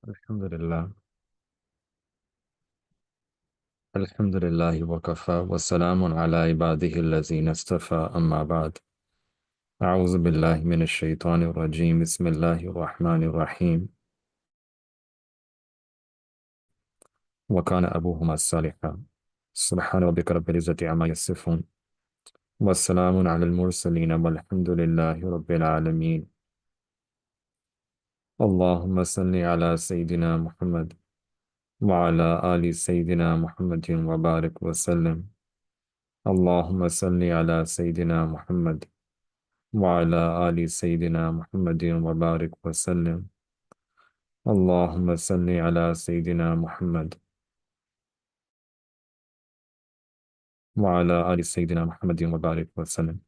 الحمد لله. الحمد لله وكفى وسلام على عباده الذين اصطفى أما بعد. أعوذ بالله من الشيطان الرجيم. بسم الله الرحمن الرحيم. وكان أبوهما صالحا. سبحان ربك رب العزة عما يصفون والسلام على المرسلين والحمد لله رب العالمين. اللهم صل على سيدنا محمد وعلى آل سيدنا محمد وبارك وسلم. اللهم صل على سيدنا محمد وعلى آل سيدنا محمد وبارك وسلم. اللهم صل على سيدنا محمد وعلى آل سيدنا محمد وبارك وسلم.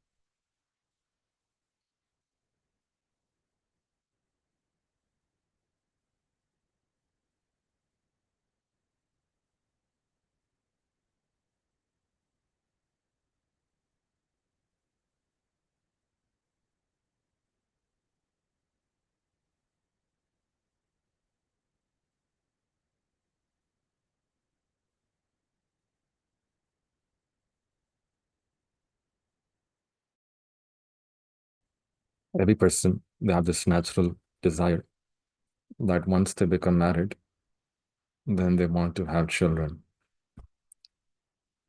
Every person, they have this natural desire that once they become married, then they want to have children.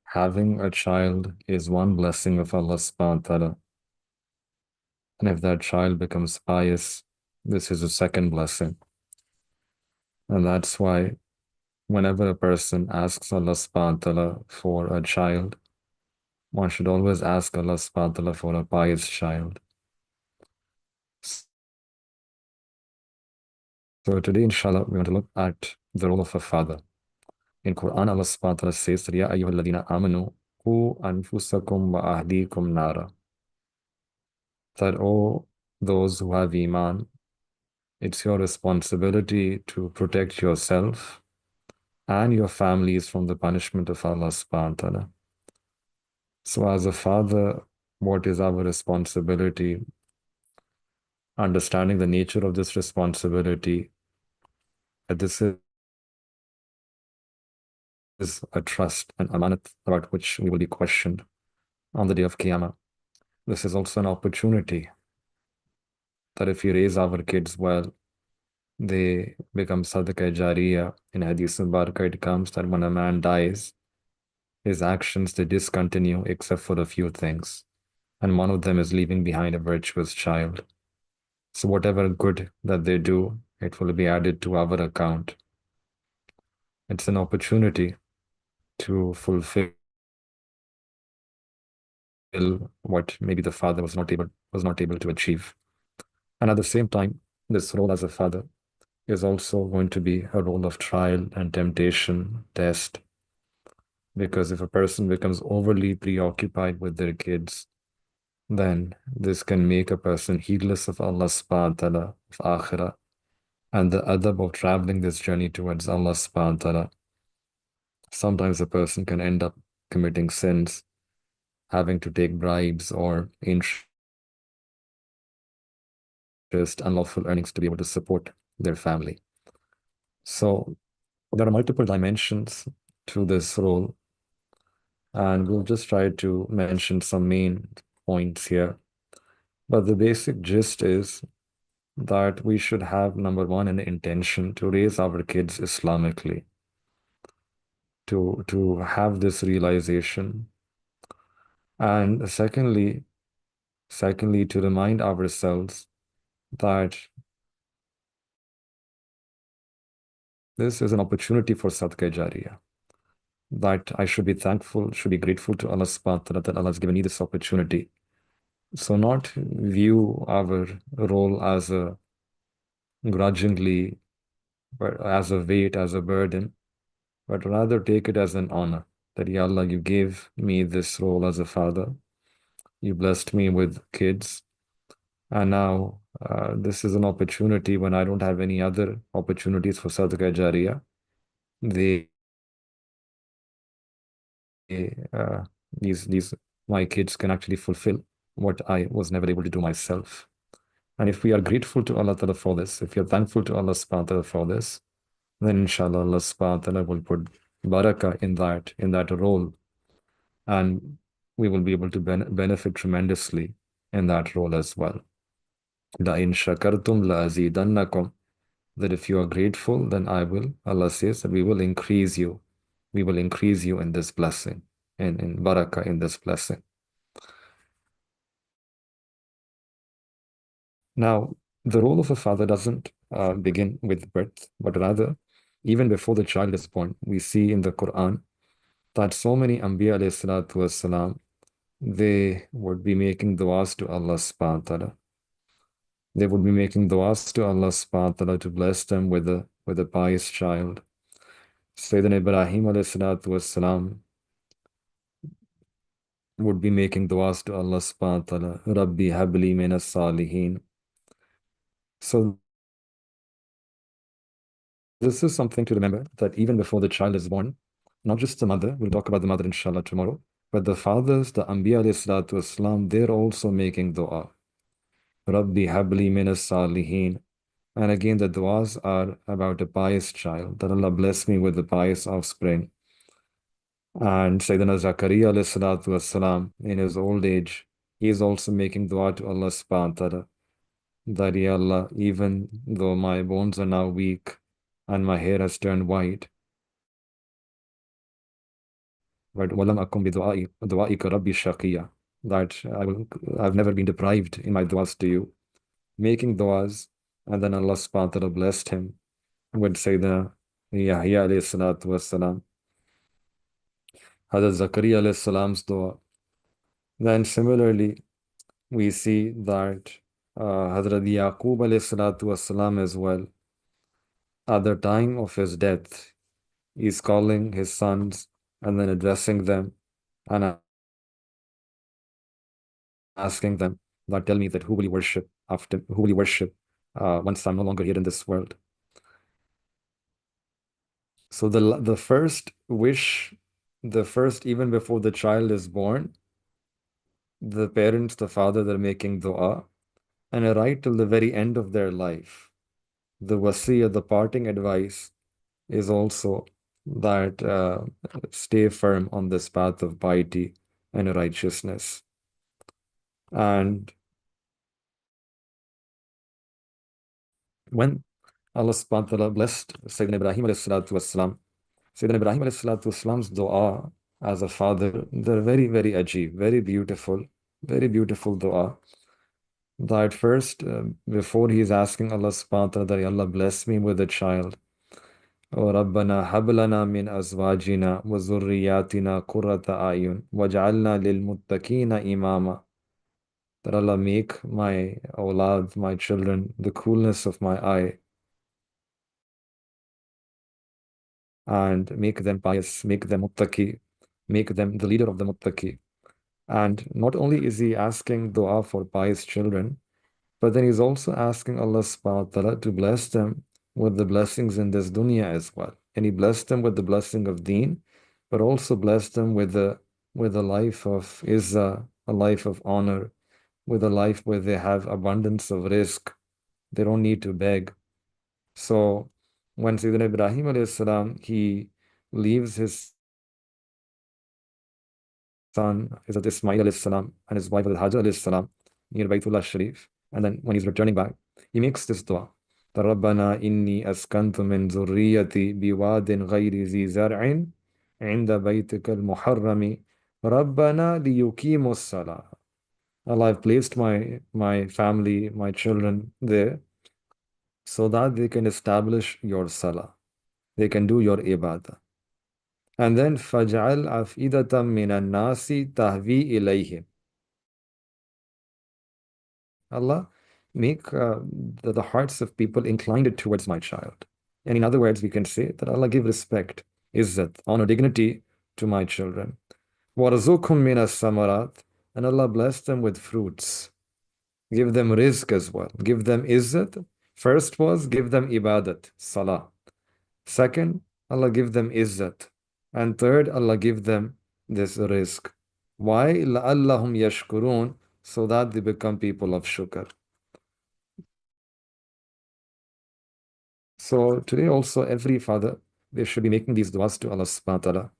Having a child is one blessing of Allah subhanahu wa ta'ala. And if that child becomes pious, this is a second blessing. And that's why whenever a person asks Allah subhanahu wa ta'ala for a child, one should always ask Allah subhanahu wa ta'ala for a pious child. So today, inshallah, we want to look at the role of a father. In Quran, Allah subhanahu wa ta'ala says, Ya ayyuhalladhina amanu, qu anfusakum wa ahlikum nara. That, oh, those who have Iman, it's your responsibility to protect yourself and your families from the punishment of Allah subhanahu wa ta'ala. So as a father, what is our responsibility? Understanding the nature of this responsibility, that this is a trust and amanat about which we will be questioned on the day of Qiyamah. This is also an opportunity that if we raise our kids well, they become sadaqah jariyah. In Hadith Mubarakah, it comes that when a man dies, his actions, they discontinue except for a few things. And one of them is leaving behind a virtuous child. So whatever good that they do, it will be added to our account. It's an opportunity to fulfill what maybe the father was not able to achieve. And at the same time, this role as a father is also going to be a role of trial and temptation, test. Because if a person becomes overly preoccupied with their kids, then this can make a person heedless of Allah subhanahu wa ta'ala, of akhirah, and the adab of traveling this journey towards Allah subhanahu wa ta'ala. Sometimes a person can end up committing sins, having to take bribes or interest, unlawful earnings to be able to support their family. So there are multiple dimensions to this role, and we'll just try to mention some main points here. But the basic gist is that we should have, number one, an intention to raise our kids Islamically, to have this realization. And secondly, to remind ourselves that this is an opportunity for Sadaqah Jariyah, that I should be thankful, should be grateful to Allah subhanahu wa ta'ala that Allah has given me this opportunity. So not view our role as a grudgingly, but as a weight, as a burden, but rather take it as an honor that, Ya Allah, you gave me this role as a father. You blessed me with kids. And now this is an opportunity when I don't have any other opportunities for Sadaqah Jariyah. They, uh, these my kids can actually fulfill what I was never able to do myself. And if we are grateful to Allah Ta'ala for this, if you're thankful to Allah subhanahu wa ta'ala for this, then inshallah Allah subhanahu wa ta'ala will put barakah in that role. And we will be able to benefit tremendously in that role as well. لَإِن شَكَرْتُمْ لَأَزِيدَنَّكُمْ. That if you are grateful, then Allah says that we will increase you. We will increase you in this blessing, in barakah, in this blessing. Now, the role of a father doesn't begin with birth, but rather, even before the child is born, we see in the Quran that so many Anbiya alayhi salatu wasalam, they would be making du'as to Allah subhanahu wa ta'ala. They would be making du'as to Allah subhanahu wa ta'ala to bless them with a pious child. Sayyidina Ibrahim alayhi salatu wasalam would be making du'as to Allah subhanahu wa ta'ala, Rabbi habli minas salihin. So this is something to remember, that even before the child is born, not just the mother, we'll talk about the mother inshallah tomorrow, but the fathers, the Anbiya alayhi salatu wasalam, they're also making dua. Rabbi habli minas salihin. And again, the du'as are about a pious child, that Allah bless me with a pious offspring. And Sayyidina Zakaria alayhi salatu wasalam, in his old age, he is also making dua to Allah subhanahu wa ta'ala, that, Ya Allah, even though my bones are now weak and my hair has turned white, but walam akum bi du'aika rabbi shaqiya, that I've never been deprived in my du'as to you, making du'as, and then Allah subhanahu wa ta'ala blessed him with Sayyidina Yahya alayhi salatu wassalam, Hazrat Zakaria alayhi salam's dua. Then similarly, we see that Hazrat Yaqub alayhi salatu wassalam as well, at the time of his death, he's calling his sons and then addressing them and asking them that tell me that who will you worship after who will you worship once I'm no longer here in this world. So the first wish, the first even before the child is born, the parents, the father, they're making dua, and right till the very end of their life, the wasiyah, the parting advice, is also that stay firm on this path of piety and righteousness. And when Allah subhanahu wa ta'ala blessed Sayyidina Ibrahim alayhi salatu wasalam, Sayyidina Ibrahim alayhi salatu wasalam's dua as a father, they're very, very ajib, very beautiful dua. That first, before he's asking Allah subhanahu wa ta'ala that Allah bless me with a child, O Rabbana hablana min azwajina wa zurriyatina qurrata ayun waj'alna lil muttaqina imama. That Allah make my awlad, my children, the coolness of my eye, and make them pious, make them muttaqi, make them the leader of the muttaqi. And not only is he asking dua for pious children, but then he's also asking Allah subhanahu wa ta'ala to bless them with the blessings in this dunya as well. And he blessed them with the blessing of deen, but also blessed them with a life of izzah, a life of honor, with a life where they have abundance of rizq. They don't need to beg. So when Sayyidina Ibrahim alayhi salam, he leaves his son, Hazrat Ismail alayhi salam, and his wife Hajar alayhi salam near Baytullah Sharif. And then when he's returning back, he makes this dua. ربنا إني أسكنت من ذريتي بواد غير ذي زرع عند بيتك المحرم ربنا ليقيموا الصلاة. Allah, I've placed my family, my children there so that they can establish your salah. They can do your ibadah. And then فَجْعَلْ أَفْئِدَةً مِّنَ النَّاسِ تَهْوِي إِلَيْهِمْ. Allah, make the hearts of people inclined towards my child. And in other words, we can say that Allah give respect, izzat, honor, dignity to my children. وَرْزُقْهُم مِّنَ الثَّمَرَاتِ. And Allah bless them with fruits. Give them rizq as well. Give them izzat. First was give them ibadat, salah. Second, Allah give them izzat. And third, Allah give them this rizq. Why? لَأَلَّهُمْ يَشْكُرُونَ. So that they become people of shukr. So today also every father, they should be making these du'as to Allah subhanahu wa ta'ala.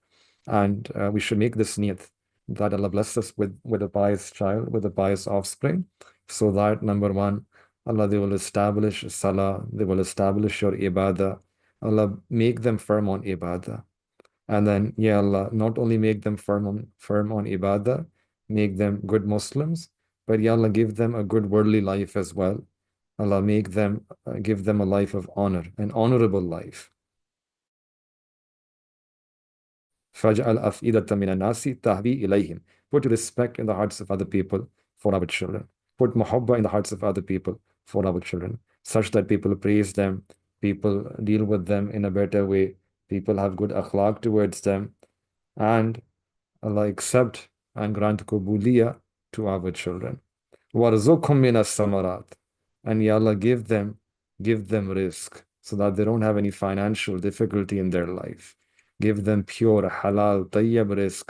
And we should make this niyat that Allah bless us with a pious child, with a pious offspring, so that number one, Allah, they will establish salah, they will establish your ibadah. Allah, make them firm on ibadah. And then, yeah, Allah, not only make them firm on ibadah, make them good Muslims, but ya Allah, give them a good worldly life as well. Allah, make them, give them a life of honor, an honorable life. فَجْعَلْ أَفْئِدَةً مِّنَ النَّاسِ تَهْوِي إِلَيْهِمْ. Put respect in the hearts of other people for our children. Put muhabba in the hearts of other people for our children, such that people praise them, people deal with them in a better way, people have good akhlaq towards them, and Allah accept and grant kubuliya to our children. وَرْزُقْهُم مِّنَ الثَّمَرَاتِ. And Ya Allah, give them rizq so that they don't have any financial difficulty in their life. Give them pure, halal, tayyib rizq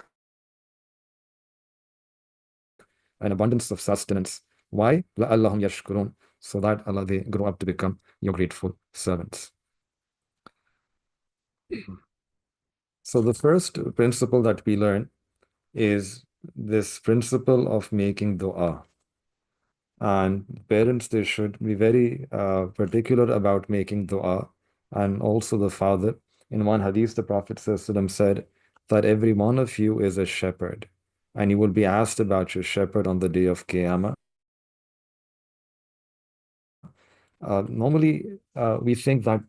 and abundance of sustenance. Why? لَأَلَّهُمْ يَشْكُرُونَ. So that Allah, they grow up to become your grateful servants. So the first principle that we learn is this principle of making dua. And parents, they should be very particular about making dua, and also the father. In one hadith, the Prophet ﷺ said that every one of you is a shepherd, and you will be asked about your shepherd on the day of Qiyamah. Normally, we think that,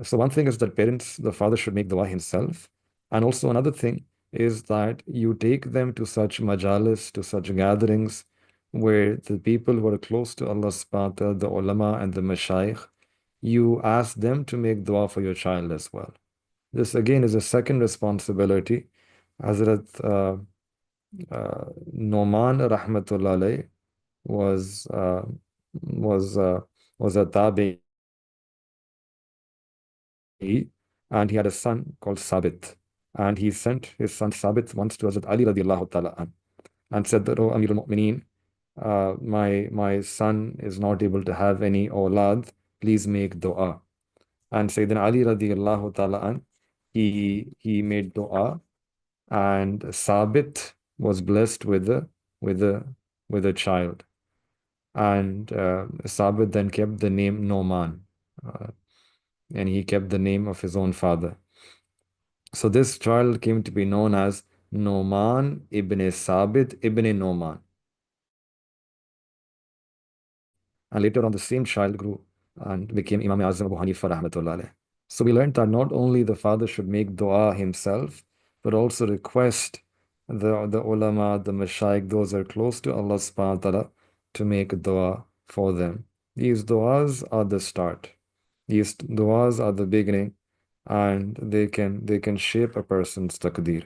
so one thing is that parents, the father should make dua himself. And also another thing is that you take them to such majalis, to such gatherings where the people who are close to Allah subhanahu wa ta'ala, the ulama and the mashayikh, you ask them to make dua for your child as well. This again is a second responsibility. Hazrat Noman rahmatullah alayh was was uh, was a tabi, and he had a son called Sabit. And he sent his son Sabit once to Hazrat Ali radiallahu ta'ala an, and said that, "Oh, Amir al-Mu'mineen, my son is not able to have any awlad. Please make dua." And Sayyidina Ali radiallahu ta'ala an, he made dua, and Sabit was blessed with a with a child. And Sabit then kept the name Noman, uh, and he kept the name of his own father. So this child came to be known as Noman ibn Sabit ibn Noman. And later on, the same child grew and became Imam Azam Abu Hanifa rahmatullah alayh. So we learned that not only the father should make dua himself, but also request the ulama, the mashayikh, those who are close to Allah subhanahu wa ta'ala, to make dua for them. These duas are the start. These duas are the beginning, and they can shape a person's taqdeer.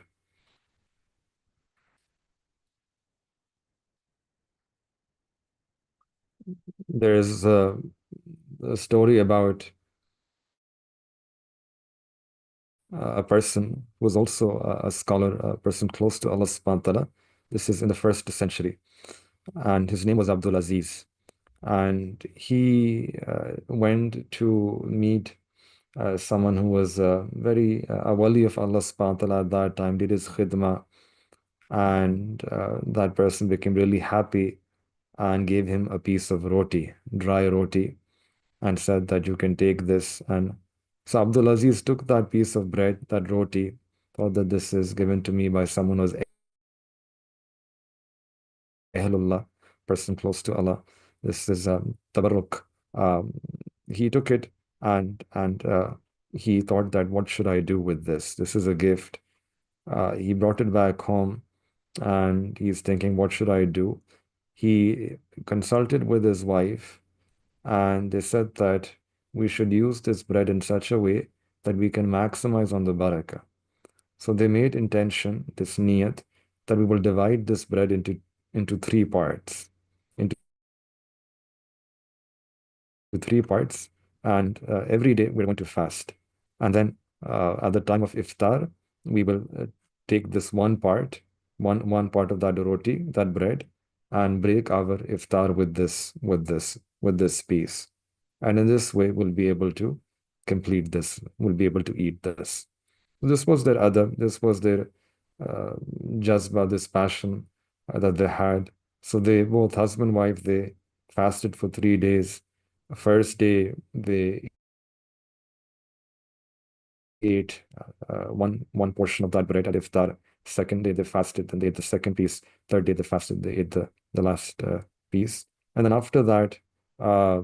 There's a story about a person who was also a scholar, a person close to Allah subhanahu wa ta'ala. This is in the first century. And his name was Abdul Aziz. And he went to meet someone who was very a wali of Allah subhanahu wa ta'ala at that time, did his khidmah. And that person became really happy and gave him a piece of roti, dry roti, and said that you can take this. And so Abdul Aziz took that piece of bread, that roti, thought that this is given to me by someone who's Ahlullah, person close to Allah. This is tabarruk. Um, he took it, and he thought that, what should I do with this? This is a gift. He brought it back home, and he's thinking, what should I do? He consulted with his wife, and they said that we should use this bread in such a way that we can maximize on the barakah. So they made intention, this niyat, that we will divide this bread into three parts, into three parts, and every day we're going to fast. And then at the time of iftar, we will take this one part of that roti, that bread, and break our iftar with this piece. And in this way, we'll be able to complete this. We'll be able to eat this. This was their adab. This was their uh, jazba, this passion that they had. So they both husband and wife, they fasted for 3 days. First day they ate one portion of that bread at iftar. Second day they fasted, and they ate the second piece. Third day they fasted, they ate the last piece. And then after that, uh,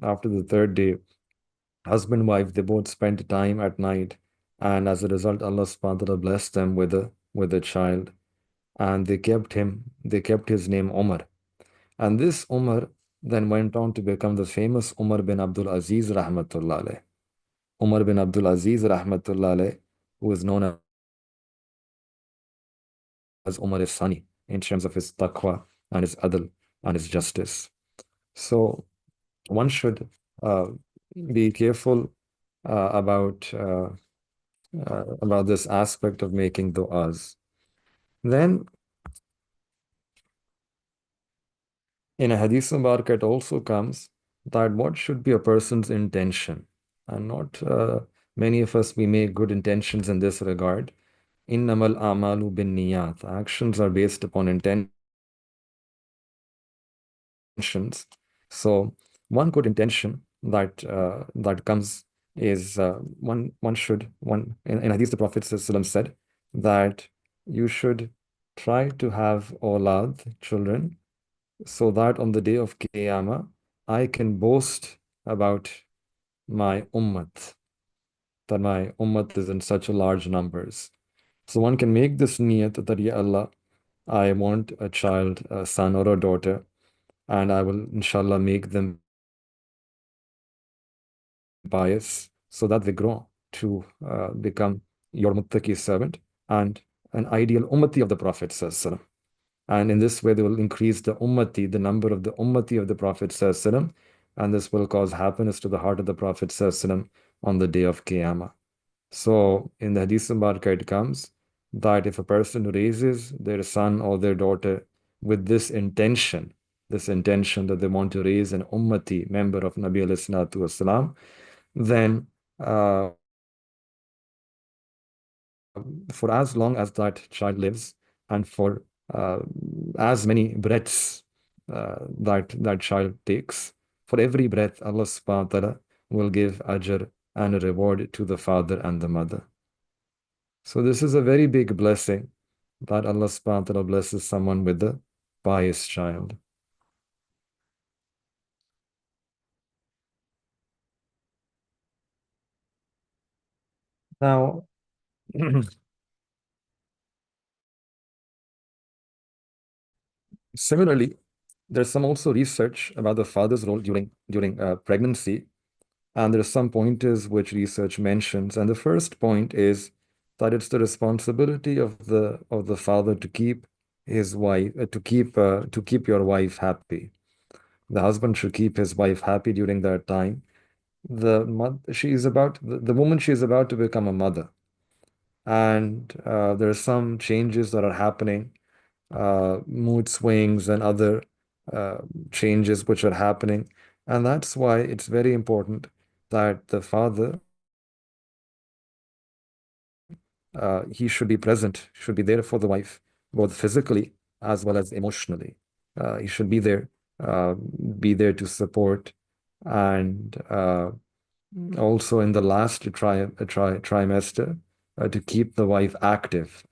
after the third day, husband and wife, they both spent time at night, and as a result, Allah subhanahu wa ta'ala blessed them with a child, and they kept his name Umar. And this Umar then went on to become the famous Umar bin Abdul Aziz rahmatullah alayh. Umar bin Abdul Aziz rahmatullah alayh, who is known as Umar Ihsani in terms of his taqwa and his adl and his justice. So one should uh, be careful about this aspect of making du'as. Then in a hadith mubarak, it also comes that what should be a person's intention. And not many of us, we make good intentions in this regard. Innamal a'malu bin niyat. Actions are based upon intention intentions. So one good intention that comes is one should one in Hadith the Prophet ﷺ said that you should try to have awlad, children, so that on the day of Qiyamah I can boast about my ummat, that my ummat is in such a large numbers. So one can make this niyat that, Ya Allah, I want a child, a son or a daughter, and I will inshallah make them pious so that they grow to become your muttaqi servant and an ideal ummati of the Prophet ﷺ. And in this way, they will increase the ummati, the number of the ummati of the Prophet ﷺ, and this will cause happiness to the heart of the Prophet ﷺ on the day of Qiyamah. So in the Hadith Mubarak it comes that if a person raises their son or their daughter with this intention that they want to raise an ummati member of Nabi alayhi salatu wasalam, then uh, for as long as that child lives and for uh, as many breaths that child takes, for every breath, Allah subhanahu wa ta'ala will give ajr and a reward to the father and the mother. So this is a very big blessing that Allah subhanahu wa ta'ala blesses someone with a pious child. Now, similarly, there's some also research about the father's role during pregnancy, and there are some pointers which research mentions. And the first point is that it's the responsibility of the father to keep his wife to keep your wife happy. The husband should keep his wife happy during that time. The woman she is about to become a mother, and there are some changes that are happening, mood swings and other uh, changes which are happening. And that's why it's very important that the father, he should be present, should be there for the wife, both physically as well as emotionally. He should uh, be there to support, and also in the last trimester, to keep the wife active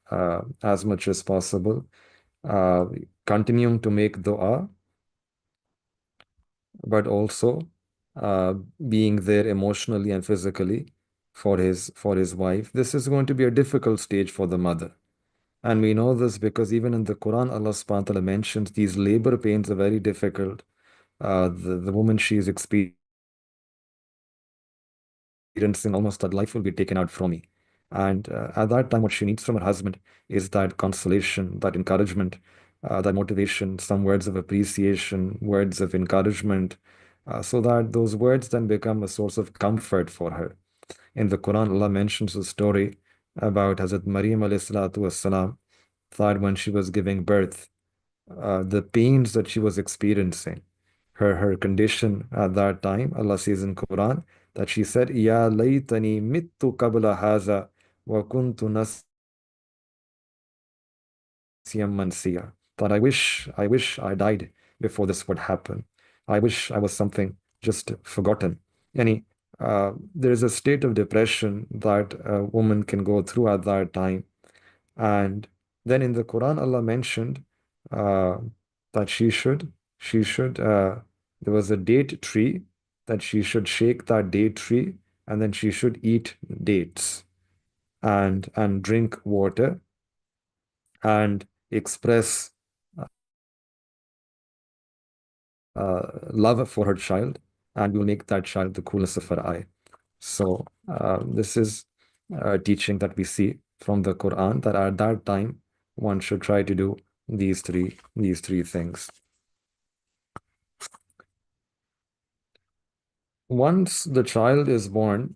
as much as possible, uh, continuing to make dua, but also uh, being there emotionally and physically for his wife. This is going to be a difficult stage for the mother. And we know this because even in the Quran, Allah subhanahu wa ta'ala mentions these labor pains are very difficult. The woman, she is experiencing almost that life will be taken out from me. And at that time, what she needs from her husband is that consolation, that encouragement, that motivation, some words of appreciation, words of encouragement, so that those words then become a source of comfort for her. In the Quran, Allah mentions a story about Hazrat Maryam alayhi salatu wassalam, that when she was giving birth, the pains that she was experiencing, her condition at that time, Allah says in Quran that she said, Ya laytani mittu qabla haza wa kuntu nasiyan mansiya. That I wish I died before this would happen. I wish I was something just forgotten. Yani, there is a state of depression that a woman can go through at that time. And then in the Quran, Allah mentioned uh, that she should, there was a date tree, that she should shake that date tree, and then she should eat dates and drink water and express love for her child, and will make that child the coolest of her eye. So this is a teaching that we see from the Quran, that at that time one should try to do these three things. Once the child is born,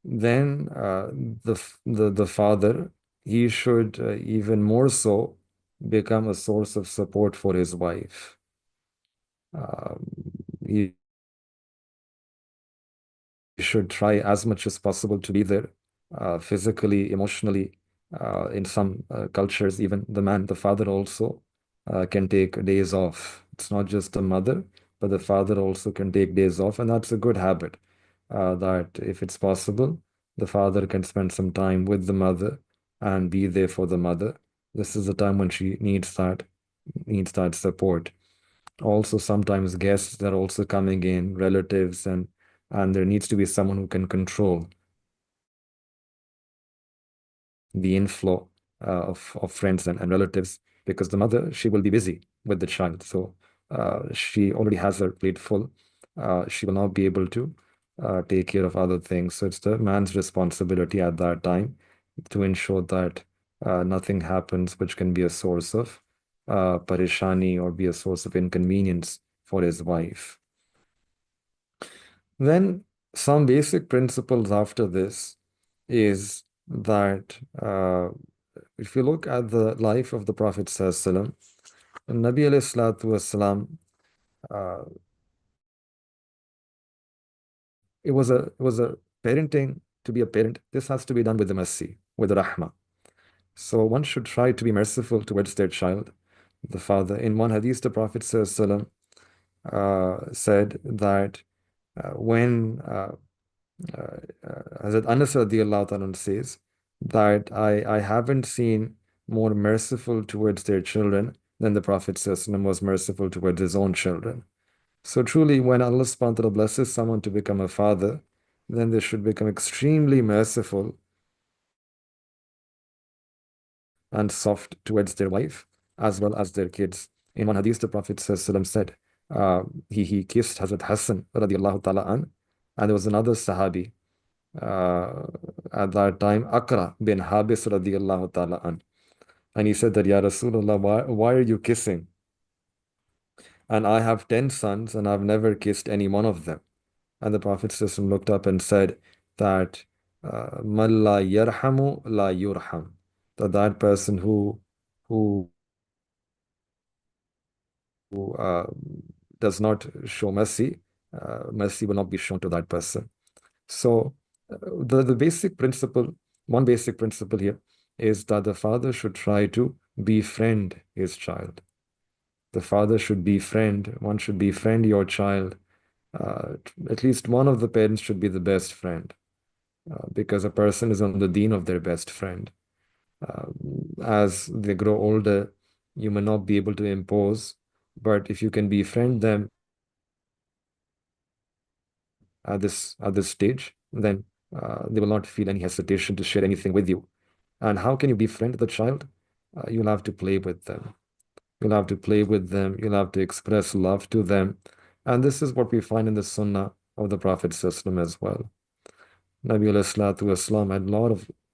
then the father, he should even more so become a source of support for his wife. Um, he should try as much as possible to be there, physically, emotionally. In some cultures, even the man, the father also, can take days off. It's not just the mother, but the father also can take days off, and that's a good habit. That if it's possible, the father can spend some time with the mother and be there for the mother. This is the time when she needs that support. Also, sometimes guests are also coming in, relatives, and there needs to be someone who can control the inflow of friends and relatives, because the mother, she will be busy with the child. So she already has her plate full. She will not be able to take care of other things. So it's the man's responsibility at that time to ensure that nothing happens which can be a source of parishani or be a source of inconvenience for his wife. Then some basic principles after this is that if you look at the life of the Prophet ﷺ, Nabi alayhi salatu wasalam, uh, it was a parenting. To be a parent, this has to be done with the mercy, with the rahmah. So one should try to be merciful towards their child, the father. In one hadith, the Prophet ﷺ, said that when Hazrat Anas radiallahu ta'ala says that I haven't seen more merciful towards their children than the Prophet ﷺ was merciful towards his own children. So truly, when Allah subhanahu wa ta'ala blesses someone to become a father, then they should become extremely merciful and soft towards their wife as well as their kids. In one hadith, the Prophet ﷺ said, he kissed Hazrat Hassan radiallahu ta'ala an, and there was another Sahabi uh, at that time, Akra bin Habis radiallahu ta'ala an. And he said that, Ya Rasulullah, why are you kissing? And I have 10 sons and I've never kissed any one of them. And the Prophet ﷺ looked up and said that, Man la yarhamu la yurham. That person who does not show mercy, mercy will not be shown to that person. So the basic principle, one basic principle here is that the father should try to befriend his child. The father should befriend, one should befriend your child. At least one of the parents should be the best friend, because a person is on the deen of their best friend. As they grow older, you may not be able to impose, but if you can befriend them at this stage, then they will not feel any hesitation to share anything with you. And how can you befriend the child? You'll have to play with them. You'll have to play with them. You'll have to express love to them. And this is what we find in the Sunnah of the Prophet ﷺ as well. Nabi alayhi salatu wasalam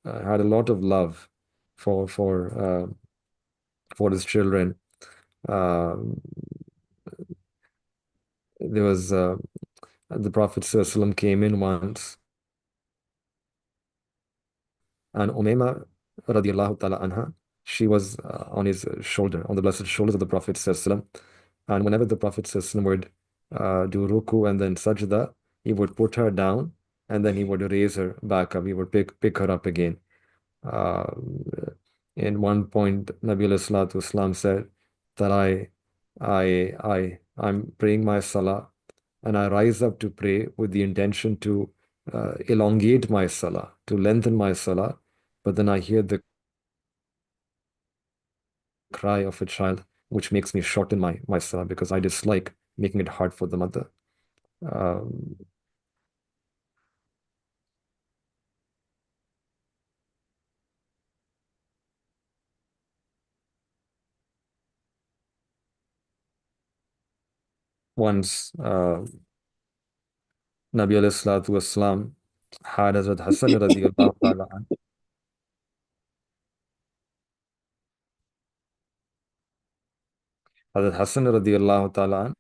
had a lot of love for his children. Uh, there was the Prophet ﷺ came in once, and Umayma radiallahu ta'ala anha, she was on his shoulder, on the blessed shoulders of the Prophet ﷺ. And whenever the Prophet ﷺ would do ruku and then sajda, he would put her down and then he would raise her back up. He would pick her up again. Uh, in one point, Nabi alayhi salatu wasalam said that I'm praying my salah and I rise up to pray with the intention to elongate my salah, to lengthen my salah, but then I hear the cry of a child, which makes me shorten my salah because I dislike making it hard for the mother. Um, once Nabi alayhi salatu wasalam had Hazrat Hassan radiallahu ta'ala an. Hazrat Hassan radiallahu ta'ala an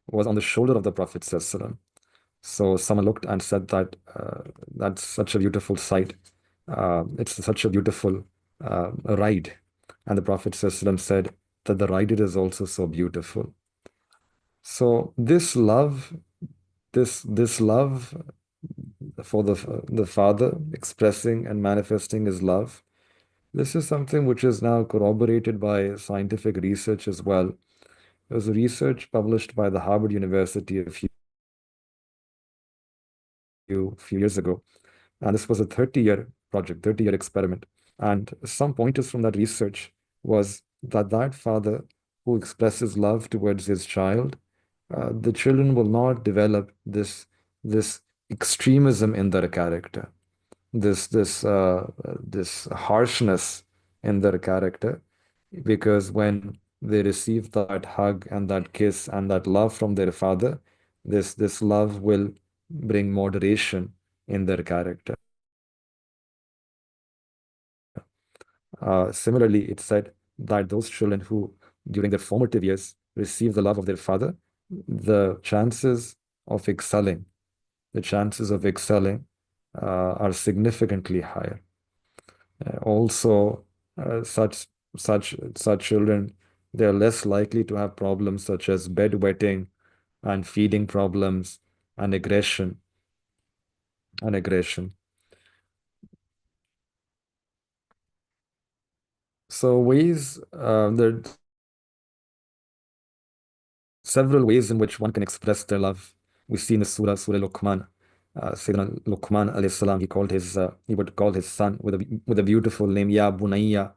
was on the shoulder of the Prophet ﷺ. So someone looked and said that that's such a beautiful sight. It's such a beautiful ride. And the Prophet ﷺ said that the ride is also so beautiful. So this love for the father expressing and manifesting his love This is something which is now corroborated by scientific research as well. There was a research published by the Harvard University a few years ago, and this was a 30-year project, 30-year experiment. And some pointers from that research was that father who expresses love towards his child, the children will not develop this extremism in their character, this harshness in their character, because when they receive that hug and that kiss and that love from their father, this love will bring moderation in their character. Similarly, it said that those children who, during their formative years, receive the love of their father, the chances of excelling, the chances of excelling are significantly higher. Also, such children, they're less likely to have problems such as bedwetting and feeding problems and aggression. So there are several ways in which one can express their love. We see in the Surah Luqman, Sayyidina Luqman alayhi salam, he would call his son with a beautiful name, Ya Bunayya.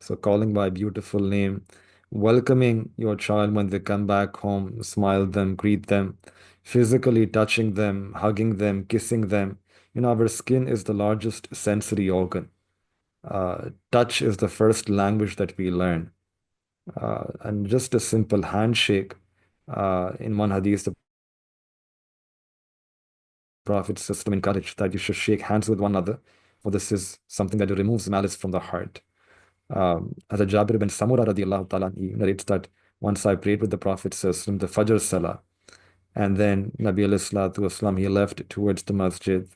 So calling by a beautiful name, welcoming your child when they come back home, smile them, greet them, physically touching them, hugging them, kissing them. Our skin is the largest sensory organ. Touch is the first language that we learn. And just a simple handshake. In one hadith, the Prophet system encouraged that you should shake hands with one another, for this is something that removes malice from the heart. As a Jabir bin Samura radiallahu ta'ala, he narrates that once I prayed with the Prophet system, the Fajr Salah, and then Nabi alayhi salatu wasalam, he left towards the masjid.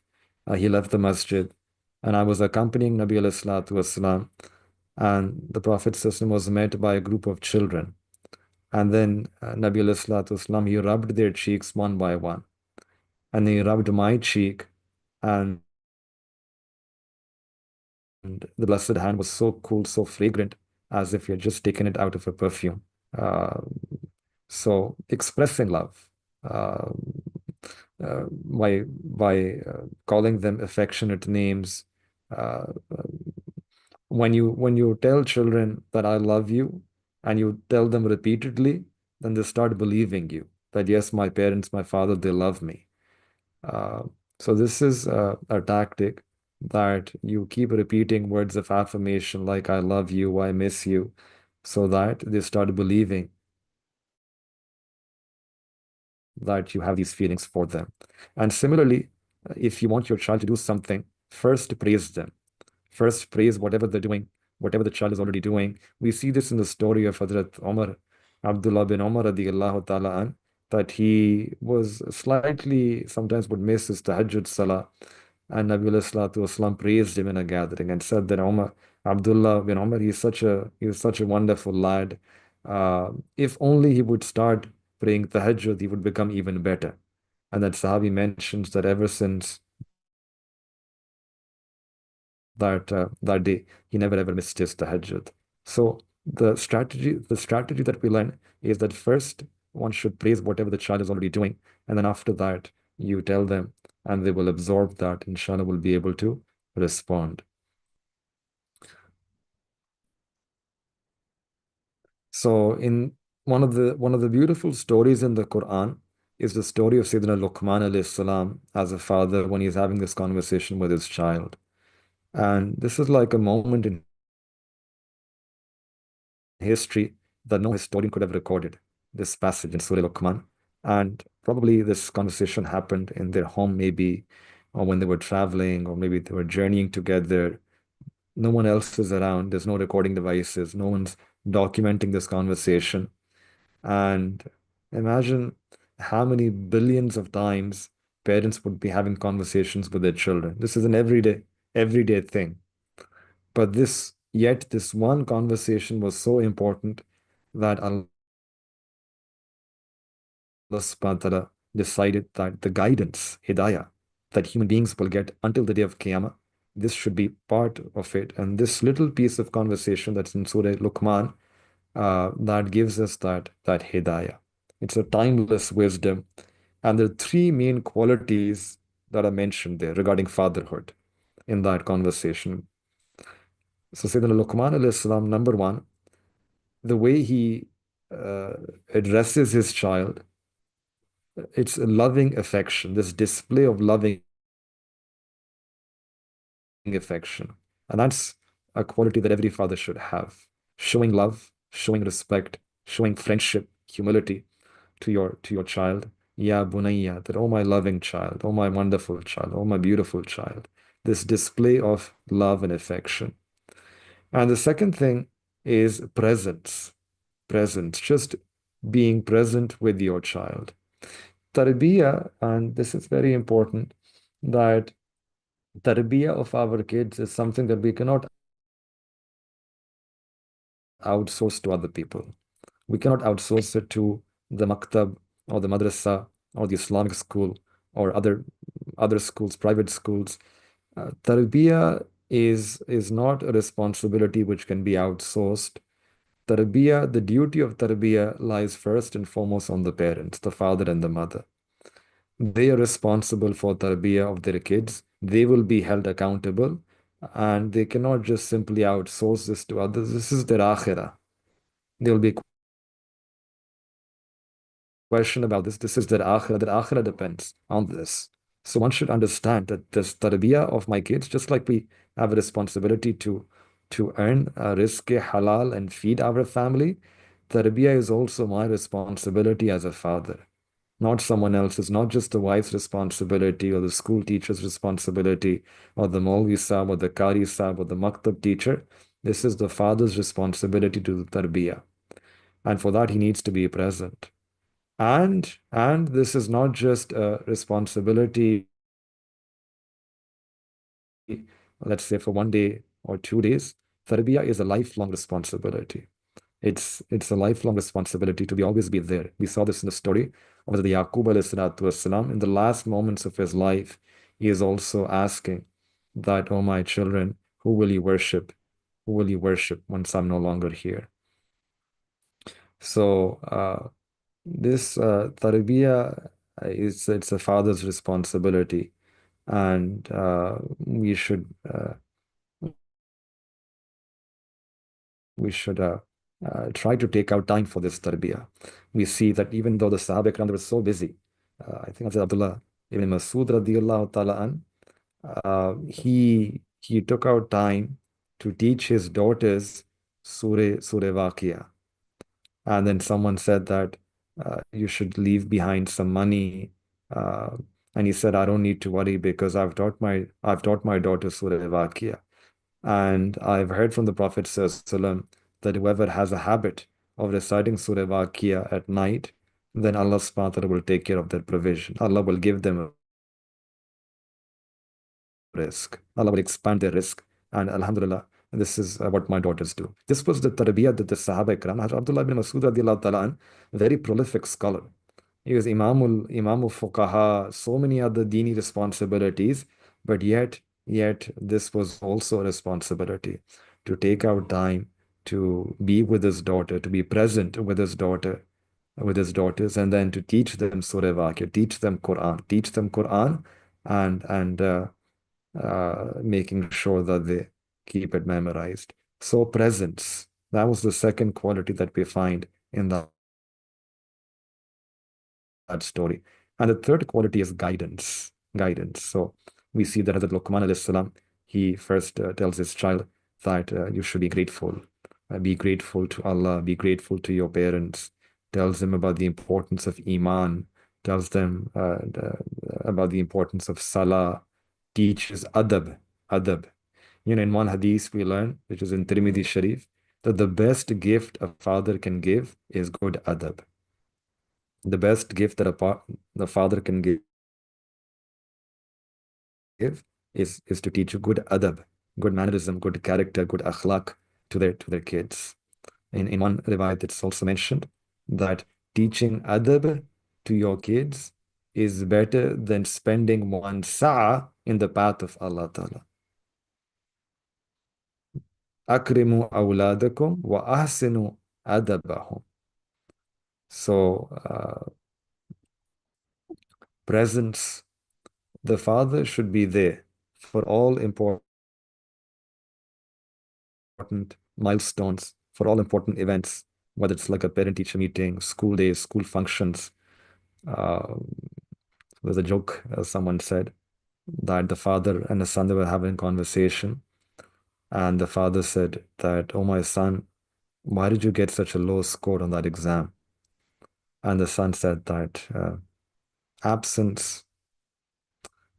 He left the masjid, and I was accompanying Nabi alayhi salatu wasalam, and the Prophet system was met by a group of children. And then Nabi alayhi salatu wasalam, he rubbed their cheeks one by one. And he rubbed my cheek, and the blessed hand was so cool, so fragrant, as if you had just taken it out of a perfume. Uh, so expressing love uh, by calling them affectionate names. Uh, when you tell children that I love you, and you tell them repeatedly, then they start believing you that yes, my parents, my father, they love me. Uh, so this is a tactic that you keep repeating words of affirmation like I love you, I miss you, so that they start believing that you have these feelings for them. And similarly, if you want your child to do something, first praise them. First praise whatever they're doing, whatever the child is already doing. We see this in the story of Hazrat Umar, Abdullah bin Umar radiallahu ta'ala an, that he was slightly, sometimes would miss his tahajjud salah. And Nabi alayhi salatu wasalam praised him in a gathering and said that Abdullah bin Umar, he's such a wonderful lad. If only he would start praying tahajjud, he would become even better. And that Sahabi mentions that ever since that day, he never ever missed his tahajjud. So the strategy that we learn is that first one should praise whatever the child is already doing, and then after that you tell them, and they will absorb that. Inshallah, will be able to respond. So in one of the beautiful stories in the Quran is the story of Sayyidina Luqman alayhi salam as a father when he's having this conversation with his child. And this is like a moment in history that no historian could have recorded, this passage in Surah Luqman. And probably this conversation happened in their home, maybe, or when they were traveling, or maybe they were journeying together. No one else is around. There's no recording devices. No one's documenting this conversation. And imagine how many billions of times parents would be having conversations with their children. This is an everyday thing. But yet this one conversation was so important that Allah subhanahu wa ta'ala decided that the guidance, hidayah, that human beings will get until the day of Qiyamah, This should be part of it. And this little piece of conversation that's in Surah Luqman, that gives us that hidayah. It's a timeless wisdom. And there are three main qualities that are mentioned there regarding fatherhood in that conversation. So Sayyidina Luqman alayhi salam, number one, the way he uh, addresses his child, it's a loving affection, this display of loving affection. And that's a quality that every father should have. Showing love, showing respect, showing friendship, humility to your child. Ya bunayya, that oh my loving child, oh my wonderful child, oh my beautiful child. This display of love and affection. And the second thing is presence. Presence, just being present with your child. Tarbiyah, and this is very important, that tarbiyah of our kids is something that we cannot outsource to other people. We cannot outsource it to the maktab or the madrasa or the Islamic school or other schools, private schools. Tarbiyah is not a responsibility which can be outsourced. Tarbiyah, the duty of tarbiyah lies first and foremost on the parents, the father and the mother. They are responsible for tarbiyah of their kids. They will be held accountable, and they cannot just simply outsource this to others. This is their akhirah. There will be question about this. This is their akhirah. Their akhirah depends on this. So one should understand that this tarbiyah of my kids, just like we have a responsibility to earn a rizq halal and feed our family, tarbiyah is also my responsibility as a father, not someone else's, not just the wife's responsibility or the school teacher's responsibility or the Maulvi Sahib or the Qari Sahib or the Maktab teacher. This is the father's responsibility to the tarbiyah. And for that, he needs to be present. And this is not just a responsibility, let's say for 1 day or 2 days. Tarbiyah is a lifelong responsibility. It's a lifelong responsibility to be always be there. We saw this in the story of the Yaqub alayhi salatu wasalam. In the last moments of his life, he is also asking that, oh my children, who will you worship? Who will you worship once I'm no longer here? So this tarbiyah it's a father's responsibility, and we should try to take out time for this tarbiyah. We see that even though the Sahaba Ikram, they were so busy, I think Hazrat Abdullah ibn Masud radiallahu ta'ala an, he took out time to teach his daughters Surah Waqia. And then someone said that you should leave behind some money. Uh, and he said, I don't need to worry because I've taught my daughter Surah Waqia. And I've heard from the Prophet ﷺ that whoever has a habit of reciting Surah Waqia at night, then Allah subhanahu wa ta'ala will take care of their provision. Allah will give them a risk. Allah will expand their risk. And Alhamdulillah, this is what my daughters do. This was the tarbiyah that the Sahaba Ikram, Hazrat Abdullah ibn Masud radiallahu ta'ala an, very prolific scholar. He was Imamul Fuqaha, so many other dini responsibilities, but yet this was also a responsibility to take out time to be with his daughter, to be present with his daughter, with his daughters, and then to teach them Surah Waqia, teach them Quran, and making sure that they keep it memorized. So presence, that was the second quality that we find in that story. And the third quality is guidance. Guidance. So we see that Hazrat Luqman alayhi salam, he first tells his child that you should be grateful. Be grateful to Allah, be grateful to your parents. Tells them about the importance of Iman, tells them about the importance of Salah, teaches adab. Adab. In one hadith we learn, which is in Tirmidhi Sharif, that the best gift a father can give is good adab. The best gift that the father can give is to teach good adab, good mannerism, good character, good akhlaq to their kids. In one riwayat, it's also mentioned that teaching adab to your kids is better than spending one sa'a in the path of Allah Ta'ala. أكرموا أولادكم وأحسنوا أدبهم. So, presence, the father should be there for all important milestones, for all important events, whether it's like a parent-teacher meeting, school days, school functions. Uh, there's a joke, someone said, that the father and the son, they were having a conversation, and the father said that, "Oh, my son, why did you get such a low score on that exam?" And the son said that, absence.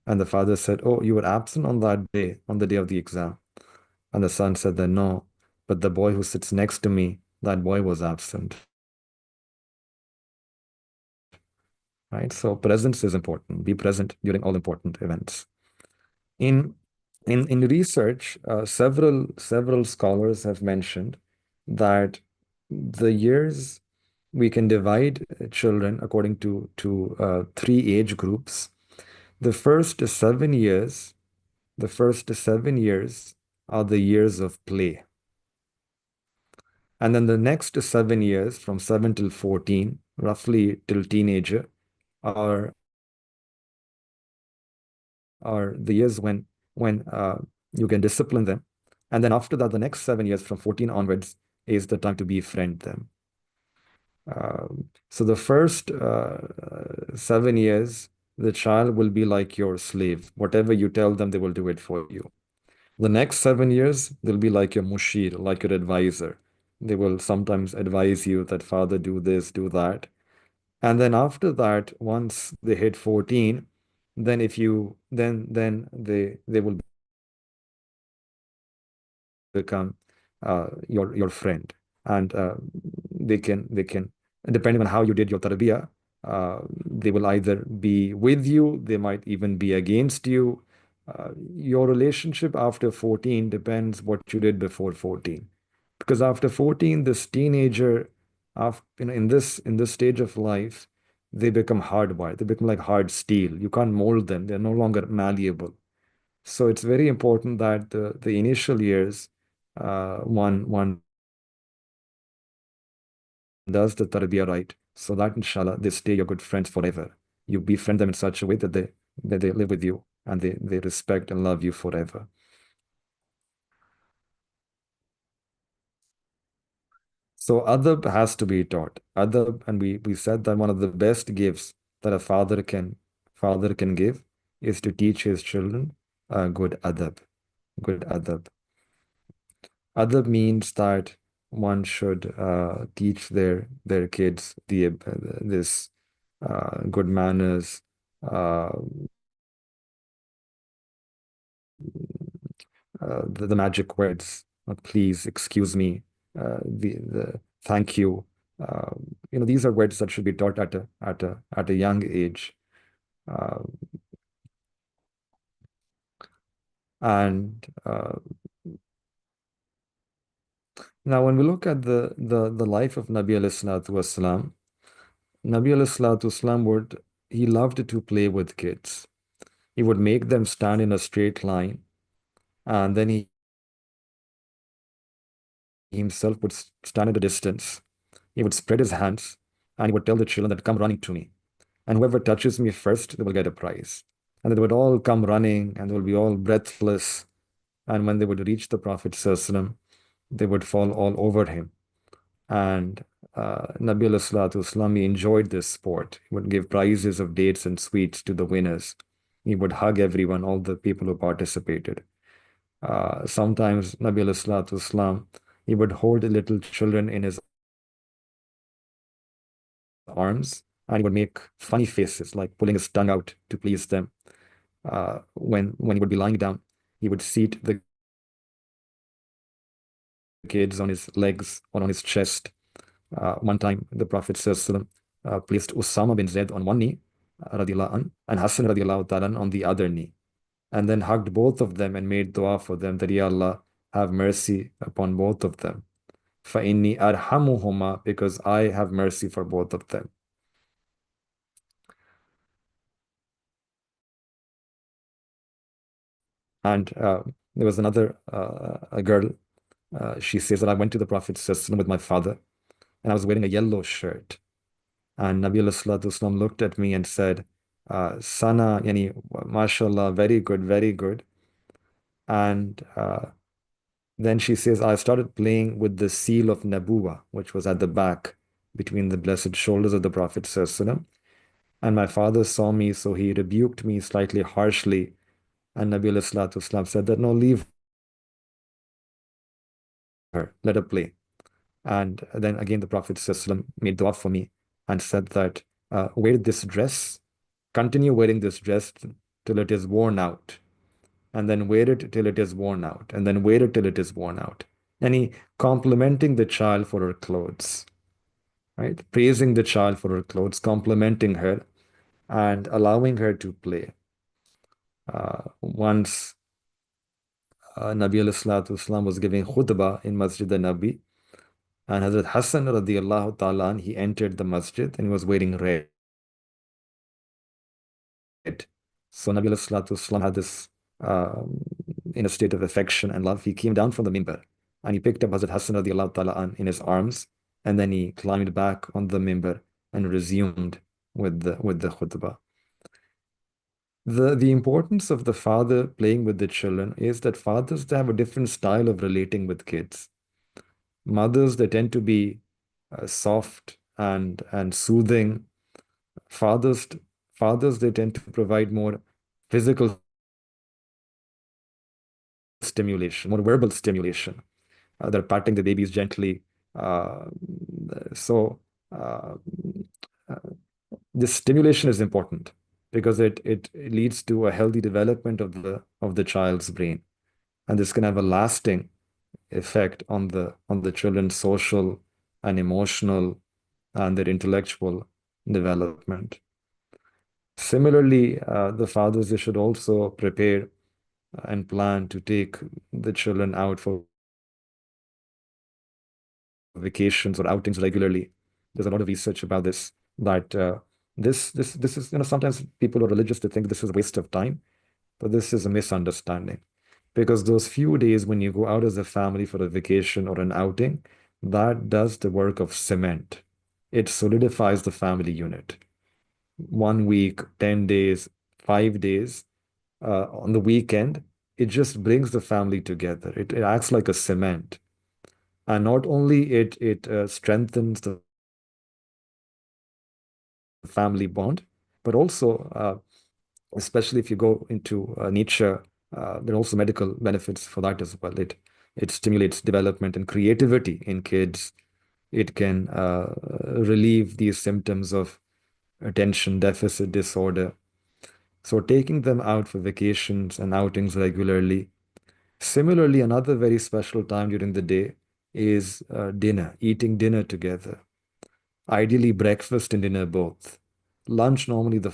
And the father said, "Oh, you were absent on that day, on the day of the exam." And the son said that, "No, but the boy who sits next to me, that boy was absent." Right? So presence is important. Be present during all important events. In in research, several scholars have mentioned that the years we can divide children according to three age groups. The first 7 years, the first 7 years are the years of play. And then the next 7 years, from 7 till 14, roughly till teenager, are are the years when you can discipline them. And then after that, the next 7 years, from 14 onwards, is the time to befriend them. So the first 7 years, the child will be like your slave. Whatever you tell them, they will do it for you. The next 7 years, they'll be like your mushir, like your advisor. They will sometimes advise you that, "Father, do this, do that." And then after that, once they hit 14, then if you then they will become your friend, and they can, depending on how you did your tarbiyah, they will either be with you, they might even be against you. Your relationship after 14 depends what you did before 14, because after 14, this teenager, after, in this stage of life, they become hardwired, they become like hard steel. You can't mold them, they're no longer malleable. So it's very important that the initial years, one does the tarbiyah right, so that inshallah they stay your good friends forever. You befriend them in such a way that they live with you, and they respect and love you forever. So adab has to be taught. Adab, and we said that one of the best gifts that a father can give is to teach his children good adab. Good adab. Adab means that one should teach their kids this good manners, uh, the magic words, please, excuse me, the thank you. Uh, these are words that should be taught at a young age. Uh, and Now, when we look at the life of Nabi alayhi salatu wasalam, Nabi alayhi salatu wasalam he loved to play with kids. He would make them stand in a straight line, and then he himself would stand at a distance. He would spread his hands, and he would tell the children that, "Come running to me. And whoever touches me first, they will get a prize." And they would all come running, and they will be all breathless. And when they would reach the Prophet ﷺ, they would fall all over him. And Nabi Wasallam, he enjoyed this sport. He would give prizes of dates and sweets to the winners. He would hug everyone, all the people who participated. Sometimes Nabi Wasallam, he would hold little children in his arms, and he would make funny faces, like pulling his tongue out to please them. When he would be lying down, he would seat the kids on his legs or on his chest. One time, the Prophet ﷺ, placed Usama bin Zaid on one knee, radiallahu an, and Hassan radiallahu ta'ala on the other knee, and then hugged both of them and made dua for them that, "Ya Allah, have mercy upon both of them. فَإِنِّي أَرْحَمُهُمَا, because I have mercy for both of them." And there was another a girl. she says that I went to the Prophet ﷺ with my father, and I was wearing a yellow shirt. And Nabi Wasallam looked at me and said, Sana, yani, mashallah, very good, very good. And then she says, I started playing with the seal of Nabuwa, which was at the back between the blessed shoulders of the Prophet ﷺ. And my father saw me, so he rebuked me slightly harshly. And Nabi Wasallam said that, no, leave her, let her play. And then again, the Prophet ﷺ made dua for me and said that, wear this dress, continue wearing this dress till it is worn out, and then wear it till it is worn out, and then wear it till it is worn out. And he complimenting the child for her clothes, right? Praising the child for her clothes, complimenting her, and allowing her to play. Once Nabi Wasallam was giving khutbah in Masjid al-Nabi, and Hazrat Hassan radiallahu ta'ala, he entered the masjid and he was wearing red. So Nabi Wasallam had this, in a state of affection and love, he came down from the mimbar and he picked up Hazrat Hassan radiallahu ta'ala in his arms, and then he climbed back on the mimbar and resumed with the khutbah. The importance of the father playing with the children is that fathers, they have a different style of relating with kids. Mothers, they tend to be soft and soothing. Fathers, fathers, they tend to provide more physical stimulation, more verbal stimulation. They're patting the babies gently. Uh, so uh, uh, this stimulation is important because it leads to a healthy development of the child's brain, and this can have a lasting effect on the children's social and emotional and their intellectual development. Similarly, the fathers, they should also prepare and plan to take the children out for vacations or outings regularly. There's a lot of research about this, that this is, sometimes people are religious to think this is a waste of time, but this is a misunderstanding. Because those few days when you go out as a family for a vacation or an outing, that does the work of cement. It solidifies the family unit. 1 week, 10 days, 5 days, on the weekend, it just brings the family together. It acts like a cement. And not only it strengthens the family bond, but also, especially if you go into nature, there are also medical benefits for that as well. It stimulates development and creativity in kids. It can relieve these symptoms of attention deficit disorder. So taking them out for vacations and outings regularly. Similarly, another very special time during the day is dinner, eating dinner together. Ideally, breakfast and dinner both. Lunch, normally the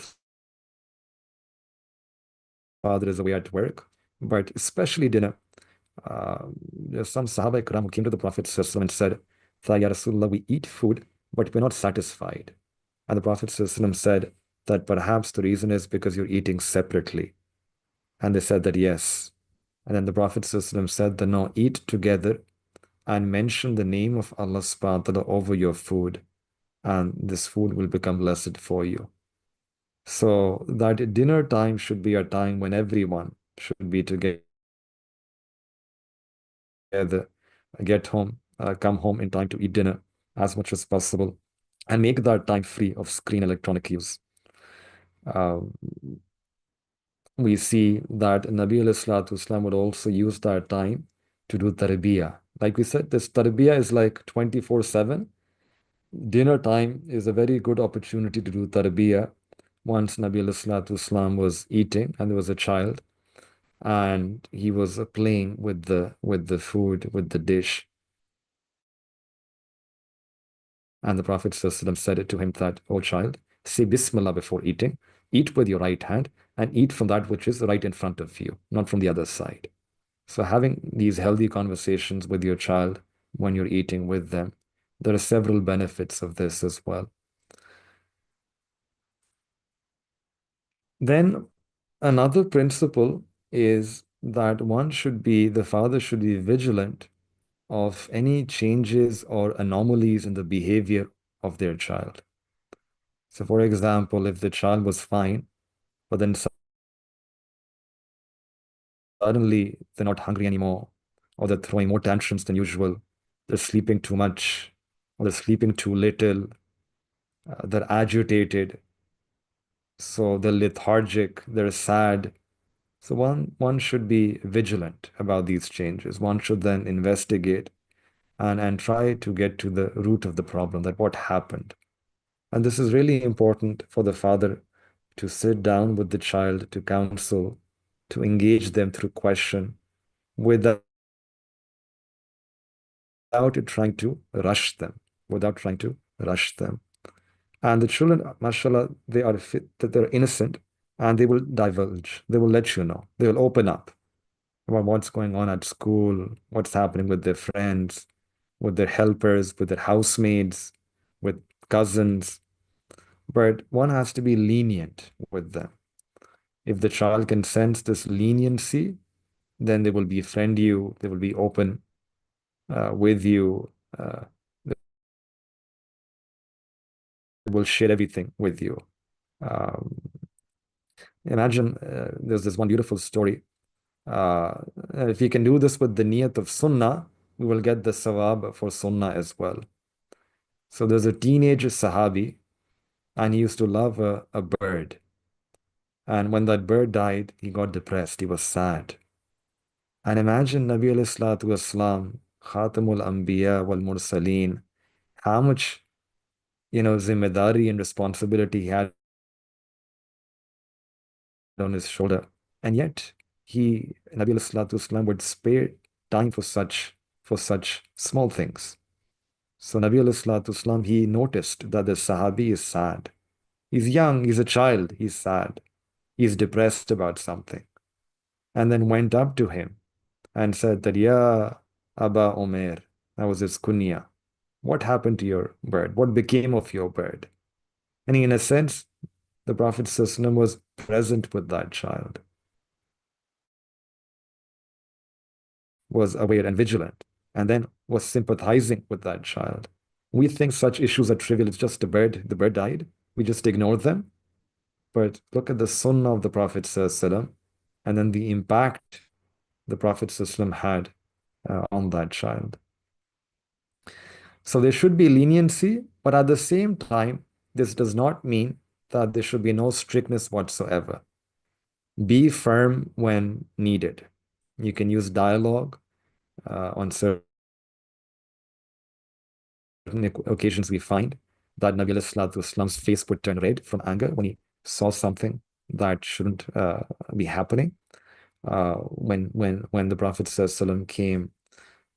father is away at work, but especially dinner. There's some Sahaba Ikram who came to the Prophet ﷺ and said, Ya Rasulullah, we eat food, but we're not satisfied. And the Prophet ﷺ said that perhaps the reason is because you're eating separately. And they said that yes. And then the Prophet ﷺ said that no, eat together and mention the name of Allah subhanahu wa ta'ala over your food, and this food will become blessed for you. So that dinner time should be a time when everyone should be together, get home, come home in time to eat dinner as much as possible, and make that time free of screen electronic use. Uh, we see that Nabi Islam would also use that time to do tarbiyah. Like we said, this tarbiyah is like 24/7. Dinner time is a very good opportunity to do tarbiyah. Once Nabi Islam was eating and there was a child and he was playing with the food, with the dish. And the Prophet ﷺ said it to him that, "O child, say Bismillah before eating, eat with your right hand, and eat from that which is right in front of you, not from the other side." So having these healthy conversations with your child when you're eating with them, there are several benefits of this as well. Then another principle is that the father should be vigilant of any changes or anomalies in the behavior of their child. So, for example, if the child was fine, but then suddenly they're not hungry anymore, or they're throwing more tantrums than usual, they're sleeping too much, or they're sleeping too little, they're agitated, so they're lethargic, they're sad. So one should be vigilant about these changes. One should then investigate and try to get to the root of the problem, that what happened. And this is really important for the father to sit down with the child, to counsel, to engage them through question without trying to rush them, without trying to rush them. And the children, mashallah, they are fit, that they're innocent, and they will divulge. They will let you know. They will open up about what's going on at school, what's happening with their friends, with their helpers, with their housemaids, with cousins. But one has to be lenient with them. If the child can sense this leniency, then they will befriend you, they will be open with you, they will share everything with you. Um, Imagine there's this one beautiful story. Uh, if you can do this with the niyat of sunnah, we will get the sawab for sunnah as well. So there's a teenage Sahabi, and he used to love a bird. And when that bird died, he got depressed. He was sad. And imagine Nabi alayhi salatu wasalam, Khatamul Anbiya wal Mursaleen, how much, zimmedari and responsibility he had on his shoulder. And yet, Nabi alayhi salatu wasalam would spare time for such small things. So Nabi alayhi salatu wasalam, he noticed that the Sahabi is sad. He's young, he's a child, he's sad. He's depressed about something. And then went up to him and said that, Ya Aba Omer, that was his kunya. What happened to your bird? What became of your bird? And in a sense, the Prophet ﷺ was present with that child, was aware and vigilant, and then was sympathizing with that child. We think such issues are trivial. It's just a bird. The bird died. We just ignore them. But look at the sunnah of the Prophet ﷺ, and then the impact the Prophet ﷺ had on that child. So there should be leniency, but at the same time, this does not mean that there should be no strictness whatsoever. Be firm when needed. You can use dialogue on certain occasions. We find that Nabi Islam's face would turn red from anger when he saw something that shouldn't be happening. When the Prophet ﷺ came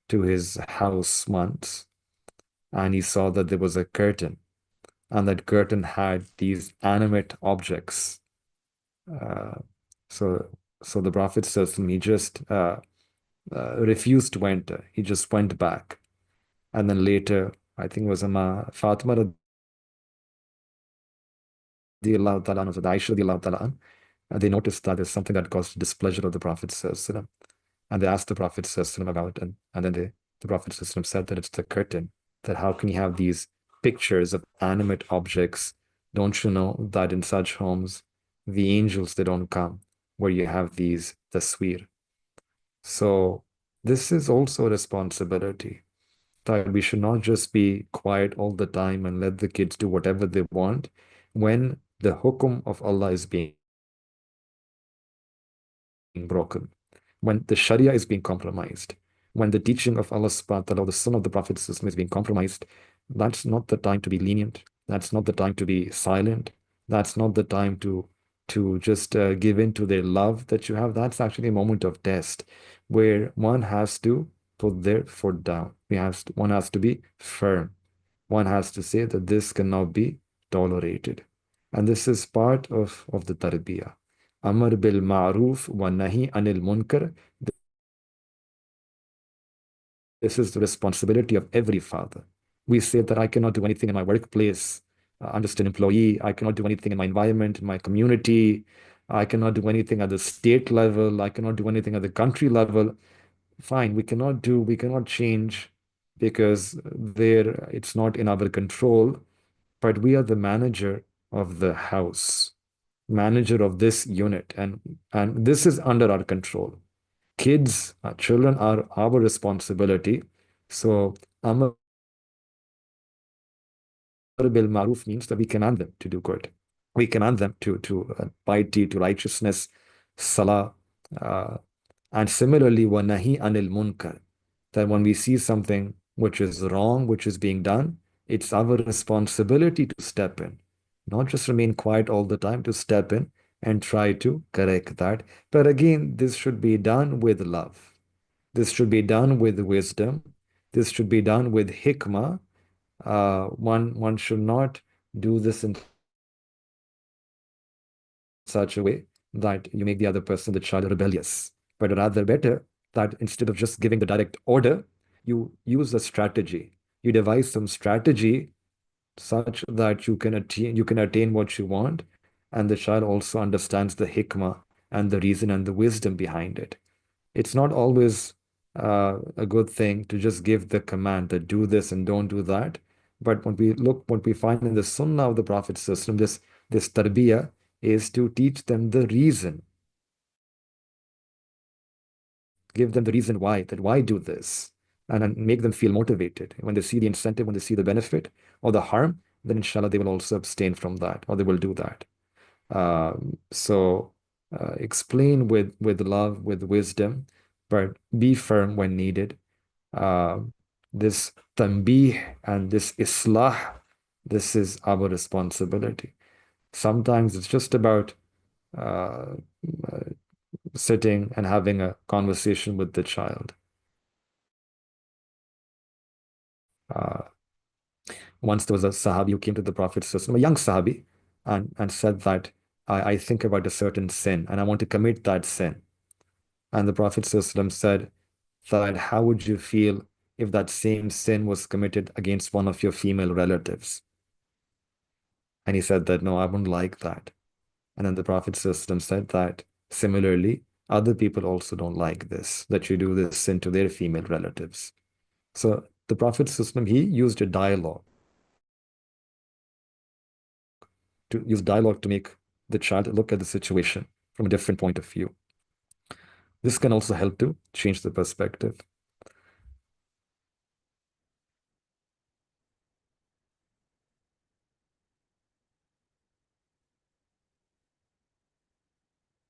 to his house once, and he saw that there was a curtain, and that curtain had these animate objects. Uh, so, so the Prophet says, he just refused to enter. He just went back. And then later, I think it was Fatima radiallahu ta'ala anha, so Aisha radiallahu ta'ala anha, they noticed that there's something that caused displeasure of the Prophet ﷺ. And they asked the Prophet ﷺ about it. And then the Prophet ﷺ said that it's the curtain, that how can you have these pictures of animate objects? Don't you know that in such homes, the angels, they don't come, where you have these tasweer. So this is also a responsibility, that we should not just be quiet all the time and let the kids do whatever they want when the hukum of Allah is being broken, when the Sharia is being compromised, when the teaching of Allah subhanahu wa ta'ala, the Sunnah of the Prophet is being compromised. That's not the time to be lenient. That's not the time to be silent. That's not the time to just give in to their love that you have. That's actually a moment of test where one has to put their foot down. One has to be firm. One has to say that this cannot be tolerated. And this is part of the tarbiyah. Amr bil ma'ruf wa nahi anil munkar. This is the responsibility of every father. We say that I cannot do anything in my workplace. I'm just an employee. I cannot do anything in my environment, in my community. I cannot do anything at the state level. I cannot do anything at the country level. fine, we cannot change because there it's not in our control, but we are the manager of the house, manager of this unit, and this is under our control. Kids, children are our responsibility. So, Amr bil Maruf means that we command them to do good. We command them to piety, to righteousness, salah, uh, and similarly, wa nahi anil munkar. That when we see something which is wrong, which is being done, it's our responsibility to step in, not just remain quiet all the time, to step in and try to correct that. But again, this should be done with love. This should be done with wisdom. This should be done with hikmah. One should not do this in such a way that you make the other person, the child, rebellious. But rather better that instead of just giving the direct order, you use a strategy. You devise some strategy such that you can attain what you want, and the child also understands the hikmah and the reason and the wisdom behind it. It's not always a good thing to just give the command that do this and don't do that. But what we find in the Sunnah of the Prophet's system, this tarbiyah is to teach them the reason, give them the reason why, that why do this, and then make them feel motivated. When they see the incentive, when they see the benefit or the harm, then inshallah they will also abstain from that or they will do that. So explain with love, with wisdom, but be firm when needed. Uh, this tanbih and this islah, this is our responsibility. Sometimes it's just about uh, sitting and having a conversation with the child. Uh, Once there was a Sahabi who came to the Prophet, a young Sahabi, and said that I think about a certain sin and I want to commit that sin. And the Prophet ﷺ said that how would you feel if that same sin was committed against one of your female relatives? And he said that no, I wouldn't like that. And then the Prophet ﷺ said that similarly, other people also don't like this, that you do this sin to their female relatives. So the Prophet ﷺ, he used a dialogue to make the child look at the situation from a different point of view. This can also help to change the perspective.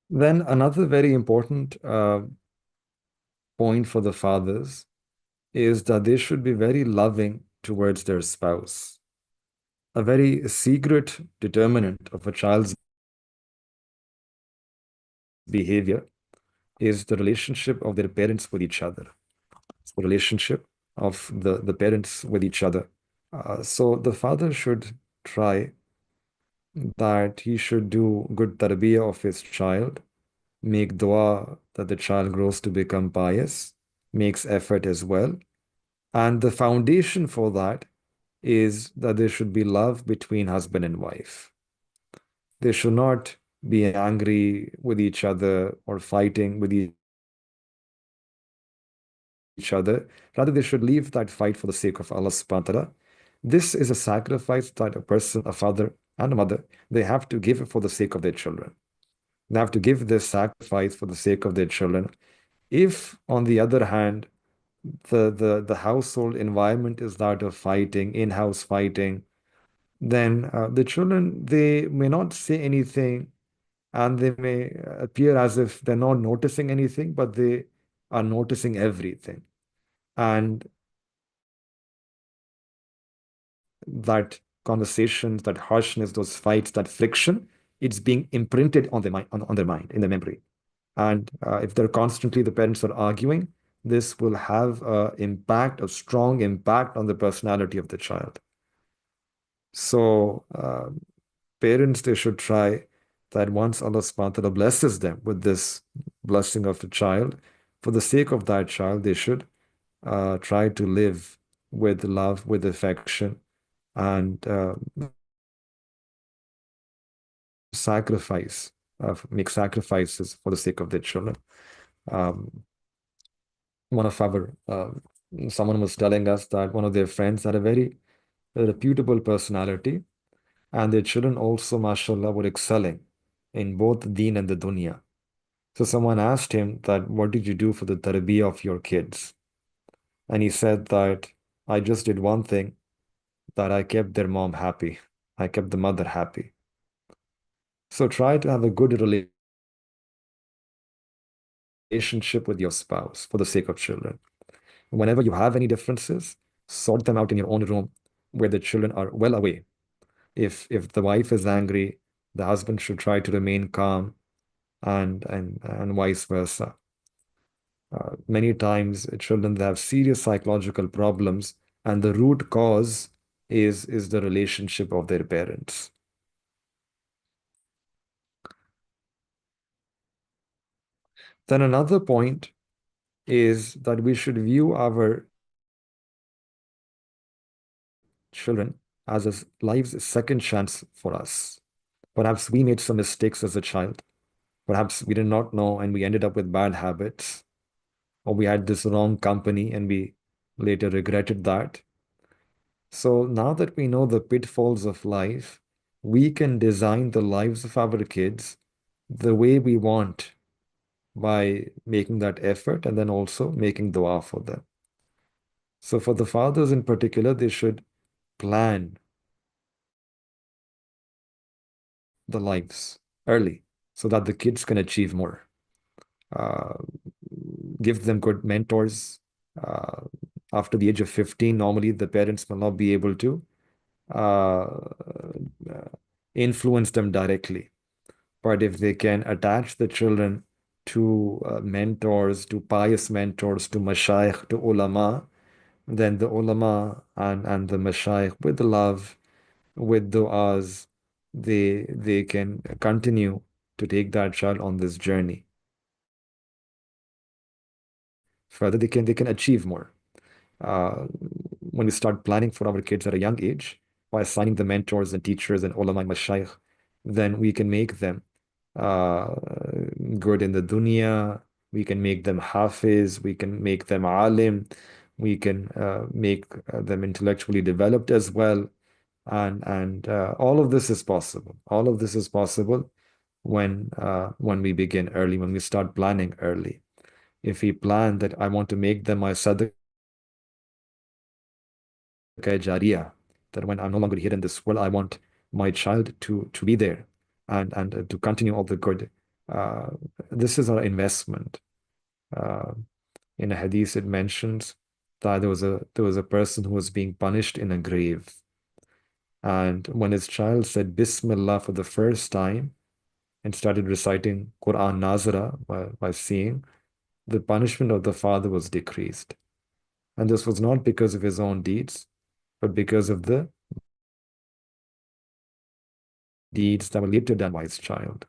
Then another very important point for the fathers is that they should be very loving towards their spouse. A very secret determinant of a child's behavior is the relationship of their parents with each other. It's the relationship of the parents with each other. So the father should try that he should do good tarbiyah of his child, make dua that the child grows to become pious, makes effort as well. And the foundation for that is that there should be love between husband and wife. They should not be angry with each other or fighting with each other. Rather, they should leave that fight for the sake of Allah subhanahu wa ta'ala. This is a sacrifice that a person, a father and a mother, they have to give for the sake of their children. They have to give this sacrifice for the sake of their children. If, on the other hand, the household environment is that of fighting, in-house fighting, then the children, they may not say anything and they may appear as if they're not noticing anything, but they are noticing everything. And that conversations, that harshness, those fights, that friction, it's being imprinted on their mind, on their mind, in their memory. And if they're constantly, the parents are arguing, this will have a impact, a strong impact on the personality of the child. So parents, they should try that once Allah subhanahu wa ta'ala blesses them with this blessing of the child, for the sake of that child, they should try to live with love, with affection, and make sacrifices for the sake of their children. Um, one of our someone was telling us that one of their friends had a very reputable personality, and their children also, mashallah, were excelling in both deen and the dunya. So someone asked him that, what did you do for the tarbiyah of your kids? And he said that I just did one thing, that I kept their mom happy. I kept the mother happy. So try to have a good relationship with your spouse for the sake of children. Whenever you have any differences, sort them out in your own room where the children are well away. If the wife is angry, the husband should try to remain calm, and vice versa. Many times children have serious psychological problems, and the root cause is the relationship of their parents. Then another point is that we should view our children as life's second chance for us. Perhaps we made some mistakes as a child. Perhaps we did not know and we ended up with bad habits, or we had this wrong company and we later regretted that. So now that we know the pitfalls of life, we can design the lives of our kids the way we want by making that effort and then also making dua for them. So for the fathers in particular, they should plan the lives early so that the kids can achieve more. Uh, give them good mentors. Uh, After the age of 15, normally the parents will not be able to uh, influence them directly. But if they can attach the children to mentors, to pious mentors, to mashayikh, to ulama, then the ulama and the mashayikh, with love, with du'as, they can continue to take that child on this journey. Further, they can achieve more. When we start planning for our kids at a young age by assigning the mentors and teachers and ulama and mashayikh, then we can make them uh, good in the dunya. We can make them hafiz. We can make them alim. We can make them intellectually developed as well. And all of this is possible. All of this is possible when we begin early, when we start planning early. If we plan that I want to make them my sadaqah jariyah, that when I'm no longer here in this world, I want my child to be there and to continue all the good. Uh, this is our investment. Uh, in a hadith, it mentions that there was a person who was being punished in a grave, and when his child said Bismillah for the first time and started reciting Quran Nazara by seeing, the punishment of the father was decreased. And this was not because of his own deeds, but because of the deeds that were later done by his child.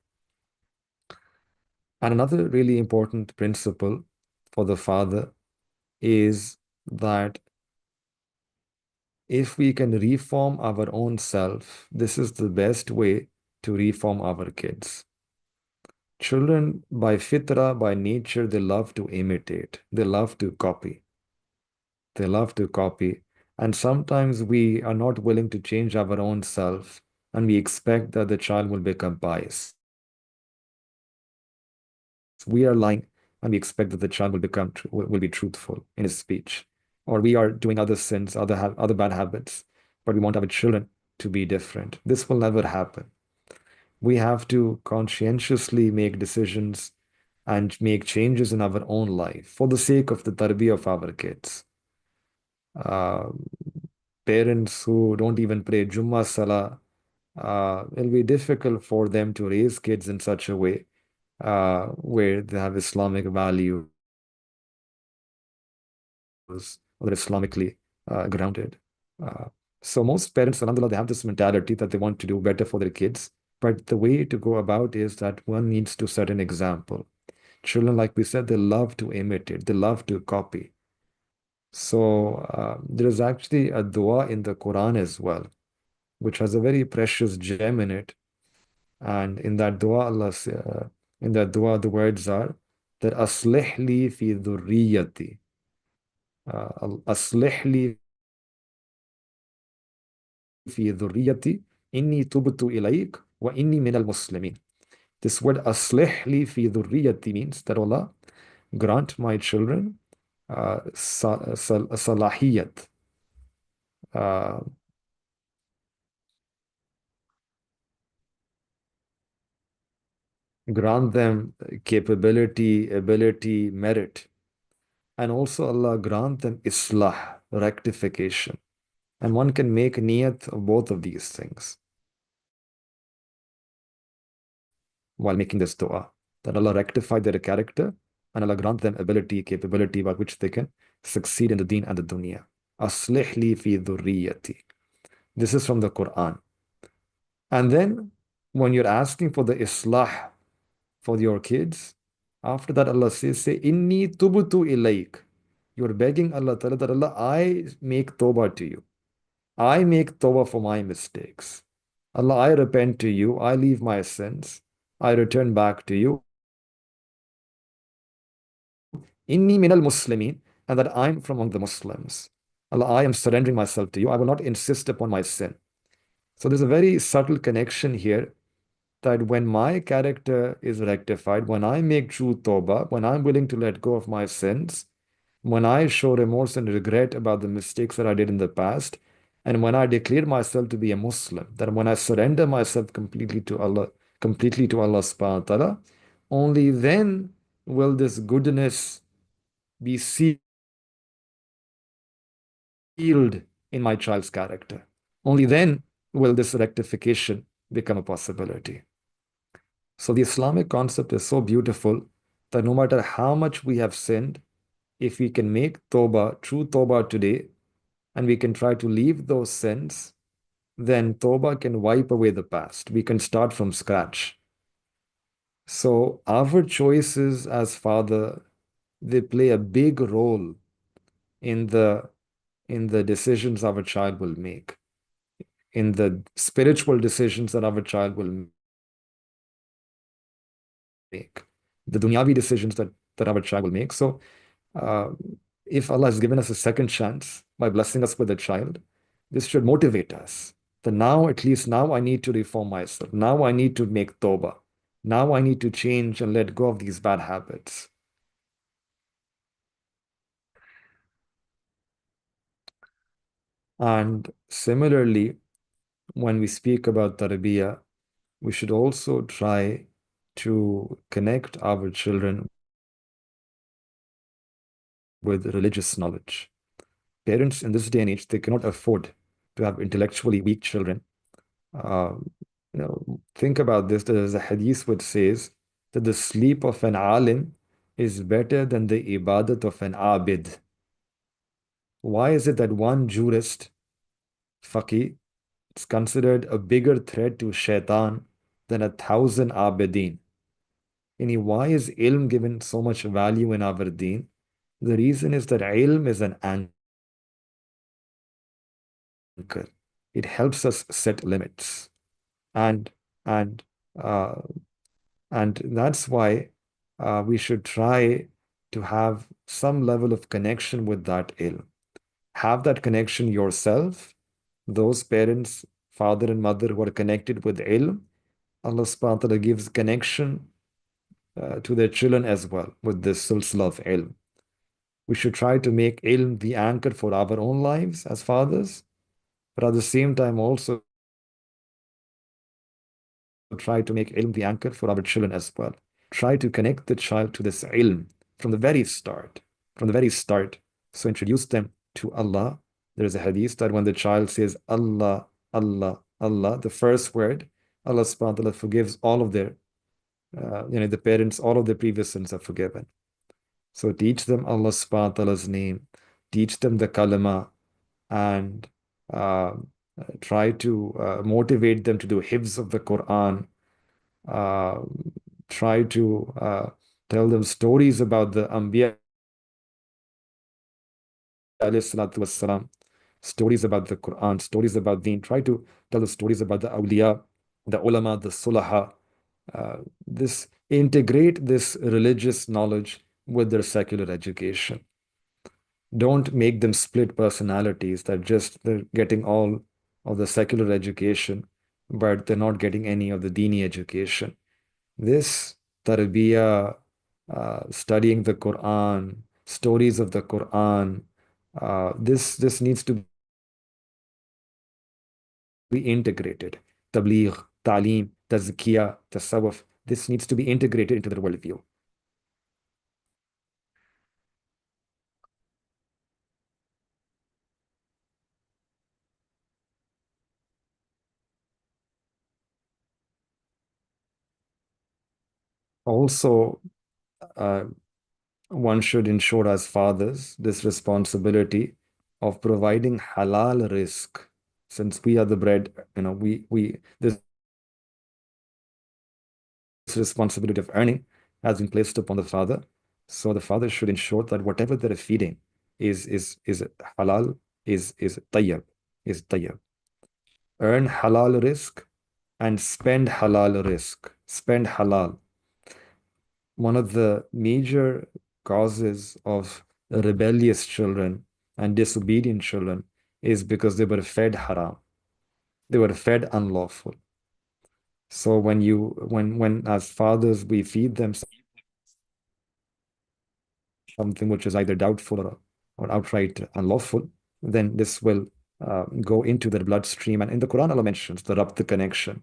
And another really important principle for the father is that if we can reform our own self, this is the best way to reform our kids. Children, by fitra, by nature, they love to imitate, they love to copy. They love to copy. And sometimes we are not willing to change our own self, and we expect that the child will become pious. We are lying, and we expect that the child will be truthful in his speech. Or we are doing other sins, other bad habits, but we want our children to be different. This will never happen. We have to conscientiously make decisions and make changes in our own life for the sake of the tarbiyah of our kids. Uh, Parents who don't even pray Jummah Salah, it'll be difficult for them to raise kids in such a way where they have Islamic values or they're Islamically grounded. Uh, so most parents, alhamdulillah, they have this mentality that they want to do better for their kids. But the way to go about is that one needs to set an example. Children, like we said, they love to imitate, they love to copy. So there is actually a dua in the Quran as well, which has a very precious gem in it. And in that dua, in that dua, the words are that aslih li fi dhurriyati. أصلح لي في ذريتي إني تبت إليك وإني من المسلمين. This word أصلح لي في ذريتي means that Allah grant my children salahiyat, uh, grant them capability, ability, merit, and also Allah grant them islah, rectification. And one can make niyat of both of these things while making this dua, that Allah rectify their character and Allah grant them ability, capability by which they can succeed in the deen and the dunya. Aslih li fi dhurriyati. This is from the Quran. And then when you're asking for the islah for your kids, after that Allah says, say, Inni tubutu ilayk. You're begging Allah Ta'ala that Allah, I make tawbah to you. I make tawbah for my mistakes. Allah, I repent to you. I leave my sins. I return back to you. Inni minal muslimin, and that I'm from among the Muslims. Allah, I am surrendering myself to you. I will not insist upon my sin. So there's a very subtle connection here that when my character is rectified, when I make true tawbah, when I'm willing to let go of my sins, when I show remorse and regret about the mistakes that I did in the past, and when I declare myself to be a Muslim, that when I surrender myself completely to Allah subhanahu wa ta'ala, only then will this goodness be sealed in my child's character. Only then will this rectification become a possibility. So the Islamic concept is so beautiful that no matter how much we have sinned, if we can make tawbah, true tawbah today, and we can try to leave those sins, then tawbah can wipe away the past. We can start from scratch. So our choices as father, they play a big role in the decisions our child will make, in the spiritual decisions that our child will make, the dunyavi decisions that our child will make. So uh, if Allah has given us a second chance by blessing us with a child, this should motivate us. That now, at least now, I need to reform myself. Now I need to make tawbah. Now I need to change and let go of these bad habits. And similarly, when we speak about tarbiyah, we should also try to connect our children with religious knowledge. Parents in this day and age, they cannot afford to have intellectually weak children. Uh, think about this. There's a hadith which says that the sleep of an alim is better than the ibadat of an abid. Why is it that one jurist, faqih, is considered a bigger threat to shaitan than 1,000 abidin? Why is ilm given so much value in our deen? The reason is that ilm is an anchor. It helps us set limits. And and uh, and that's why we should try to have some level of connection with that ilm. Have that connection yourself. Those parents, father and mother who are connected with ilm, Allah subhanahu wa ta'ala gives connection to their children as well with this silsila of ilm. We should try to make ilm the anchor for our own lives as fathers, but at the same time also try to make ilm the anchor for our children as well. Try to connect the child to this ilm from the very start. From the very start. So introduce them to Allah. There is a hadith that when the child says Allah, Allah, Allah, the first word, Allah subhanahu wa ta'ala forgives all of their, the parents, all of their previous sins are forgiven. So teach them Allah subhanahu wa ta'ala's name, teach them the kalima, and uh, try to motivate them to do hifz of the Quran. uh, Try to tell them stories about the Anbiya alayhi salatu wassalam, stories about the Quran, stories about Deen. Try to tell the stories about the awliya, the ulama, the sulaha. This integrate this religious knowledge with their secular education. Don't make them split personalities that just they're getting all of the secular education, but they're not getting any of the dini education. This tarbiyah, studying the Quran, stories of the Quran, this needs to be integrated. Tabligh, ta'lim, tazkiyah, tasawwuf, this needs to be integrated into their worldview. Also, uh, one should ensure as fathers this responsibility of providing halal risk. Since we are the bread, we this responsibility of earning has been placed upon the father. So the father should ensure that whatever they're feeding is halal, is tayyib, is tayyib. Earn halal risk and spend halal risk. Spend halal. One of the major causes of rebellious children and disobedient children is because they were fed haram. They were fed unlawful. So when as fathers we feed them something which is either doubtful or outright unlawful, then this will go into their bloodstream. And in the Quran, Allah mentions the Rabt connection,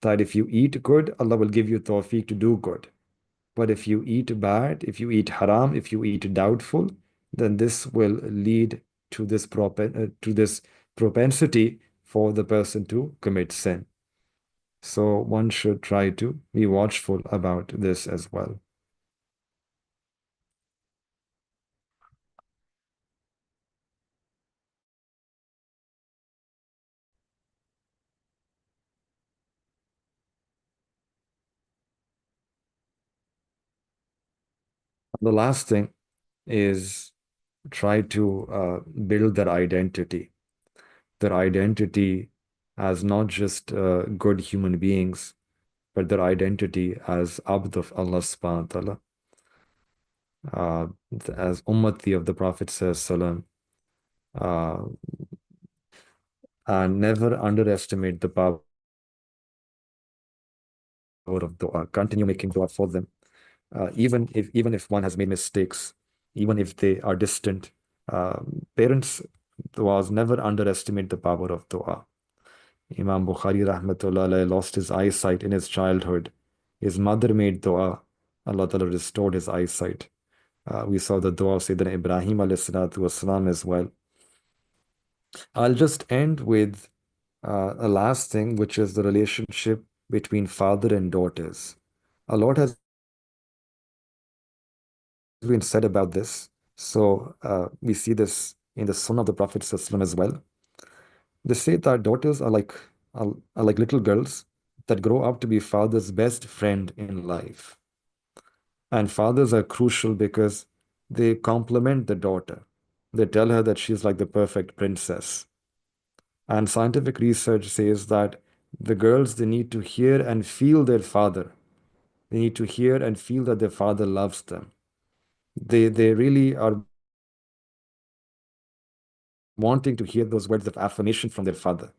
that if you eat good, Allah will give you tawfiq to do good. But if you eat bad, if you eat haram, if you eat doubtful, then this will lead to this propensity for the person to commit sin. So one should try to be watchful about this as well. The last thing is try to build their identity as not just good human beings, but their identity as abd of Allah subhanahu wa ta'ala, uh, as ummati of the Prophet sallallahu uh, and never underestimate the power of dua. Continue making dua for them, even if one has made mistakes, even if they are distant. Uh, Parents' duas never underestimate the power of dua. Imam Bukhari rahmatullah alayhi lost his eyesight in his childhood. His mother made dua. Allah Ta'ala restored his eyesight. We saw the dua of Sayyidina Ibrahim alayhi salatu wasalam as well. I'll just end with a last thing, which is the relationship between father and daughters. A lot has been said about this. So we see this in the Sunnah of the Prophet ﷺ as well. They say that daughters are like little girls that grow up to be father's best friend in life. And fathers are crucial because they compliment the daughter. They tell her that she's like the perfect princess. And scientific research says that the girls, they need to hear and feel their father. They need to hear and feel that their father loves them. They really are wanting to hear those words of affirmation from their father,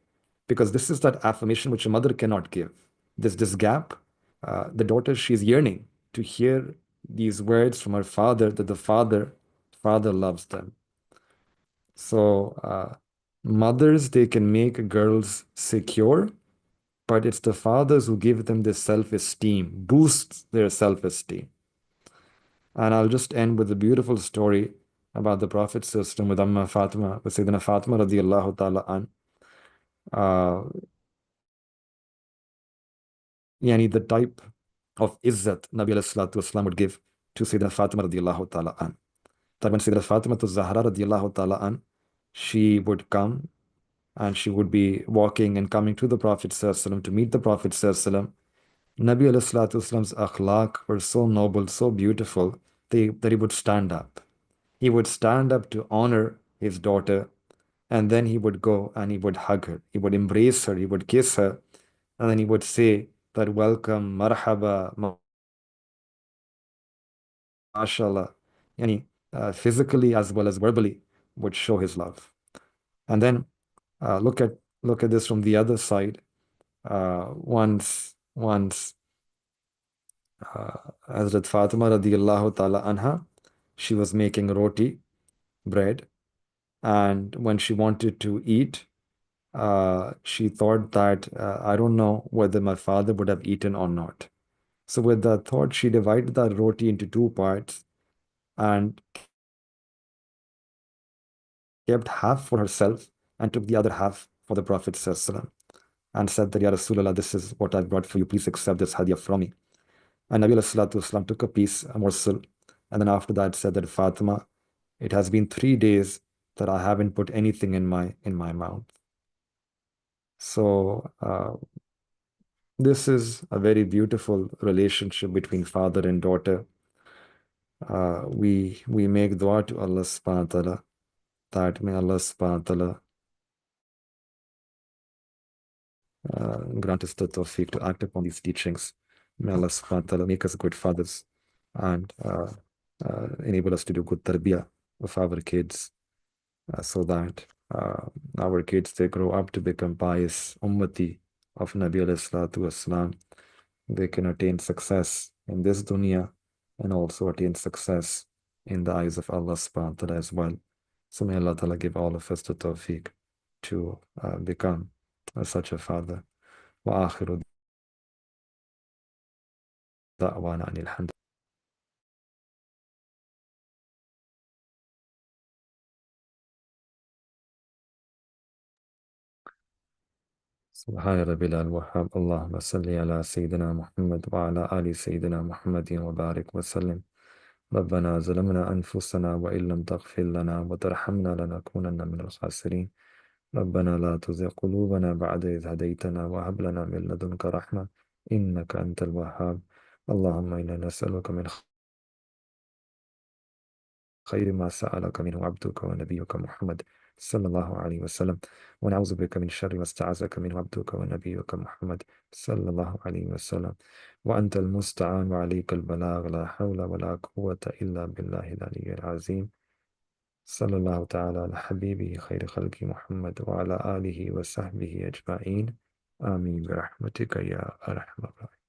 because this is that affirmation which a mother cannot give. This gap, the daughter, she's yearning to hear these words from her father, that the father loves them. So mothers, they can make girls secure, but it's the fathers who give them this self-esteem, boosts their self-esteem. And I'll just end with a beautiful story about the Prophet's system with Amma Fatima, with Sayyidina Fatima radiallahu ta'ala an. Uh, Yani the type of izzat Nabi alayhi salatu wasalam would give to Sayyidina Fatima radiallahu ta'ala an. That when Sayyidina Fatima to Zahra radiallahu ta'ala an, she would come and she would be walking and coming to the Prophet sallallahu to meet the Prophet sallallahu. Nabi alayhi salatu wasalam's akhlaq were so noble, so beautiful, that he would stand up. He would stand up to honor his daughter, and then he would go and he would hug her. He would embrace her. He would kiss her. And then he would say that, welcome, marhaba, mashallah. Yani, physically as well as verbally, would show his love. And then look at this from the other side. Once Hazrat Fatima radiallahu ta'ala anha, she was making roti, bread, and when she wanted to eat, she thought that I don't know whether my father would have eaten or not. So with that thought, she divided the roti into two parts and kept half for herself and took the other half for the Prophet ﷺ, and said that, Ya Rasulullah, this is what I've brought for you. Please accept this hadiyah from me. And Nabi ﷺ took a piece, a morsel, and then after that said that, Fatima, it has been 3 days that I haven't put anything in my mouth. So this is a very beautiful relationship between father and daughter. We make dua to Allah subhanahu wa ta'ala that may Allah subhanahu wa ta'ala grant us the tawfiq to act upon these teachings. May Allah subhanahu wa ta'ala make us good fathers and enable us to do good tarbiyah of our kids, so that our kids, they grow up to become pious ummati of Nabi alayhi salatu wasalam. They can attain success in this dunya and also attain success in the eyes of Allah subhanahu wa ta'ala as well. So may Allah ta'ala give all of us the tawfiq to become such a father. Wa akhiru da'wana anil hamd. سبحان ربي الوهاب اللهم صل على سيدنا محمد وعلى آل سيدنا محمد وبارك وسلم. ربنا ظلمنا أنفسنا وإن لم تغفر لنا وترحمنا لنكونن من الخاسرين. ربنا لا تزغ قلوبنا بعد إذ هديتنا وهب لنا من لدنك رحمة إنك أنت الوهاب. اللهم إنا نسألك من خير ما سألك منه عبدك ونبيك محمد صلى الله عليه وسلم، ونعوذ بك من شر ما استعاذك منه عبدك ونبيك محمد صلى الله عليه وسلم. وأنت المستعان وعليك البلاغ، لا حول ولا قوة إلا بالله العلي العظيم. صلى الله تعالى على حبيبه خير خلق محمد وعلى آله وصحبه أجمعين. آمين برحمتك يا أرحم الراحمين.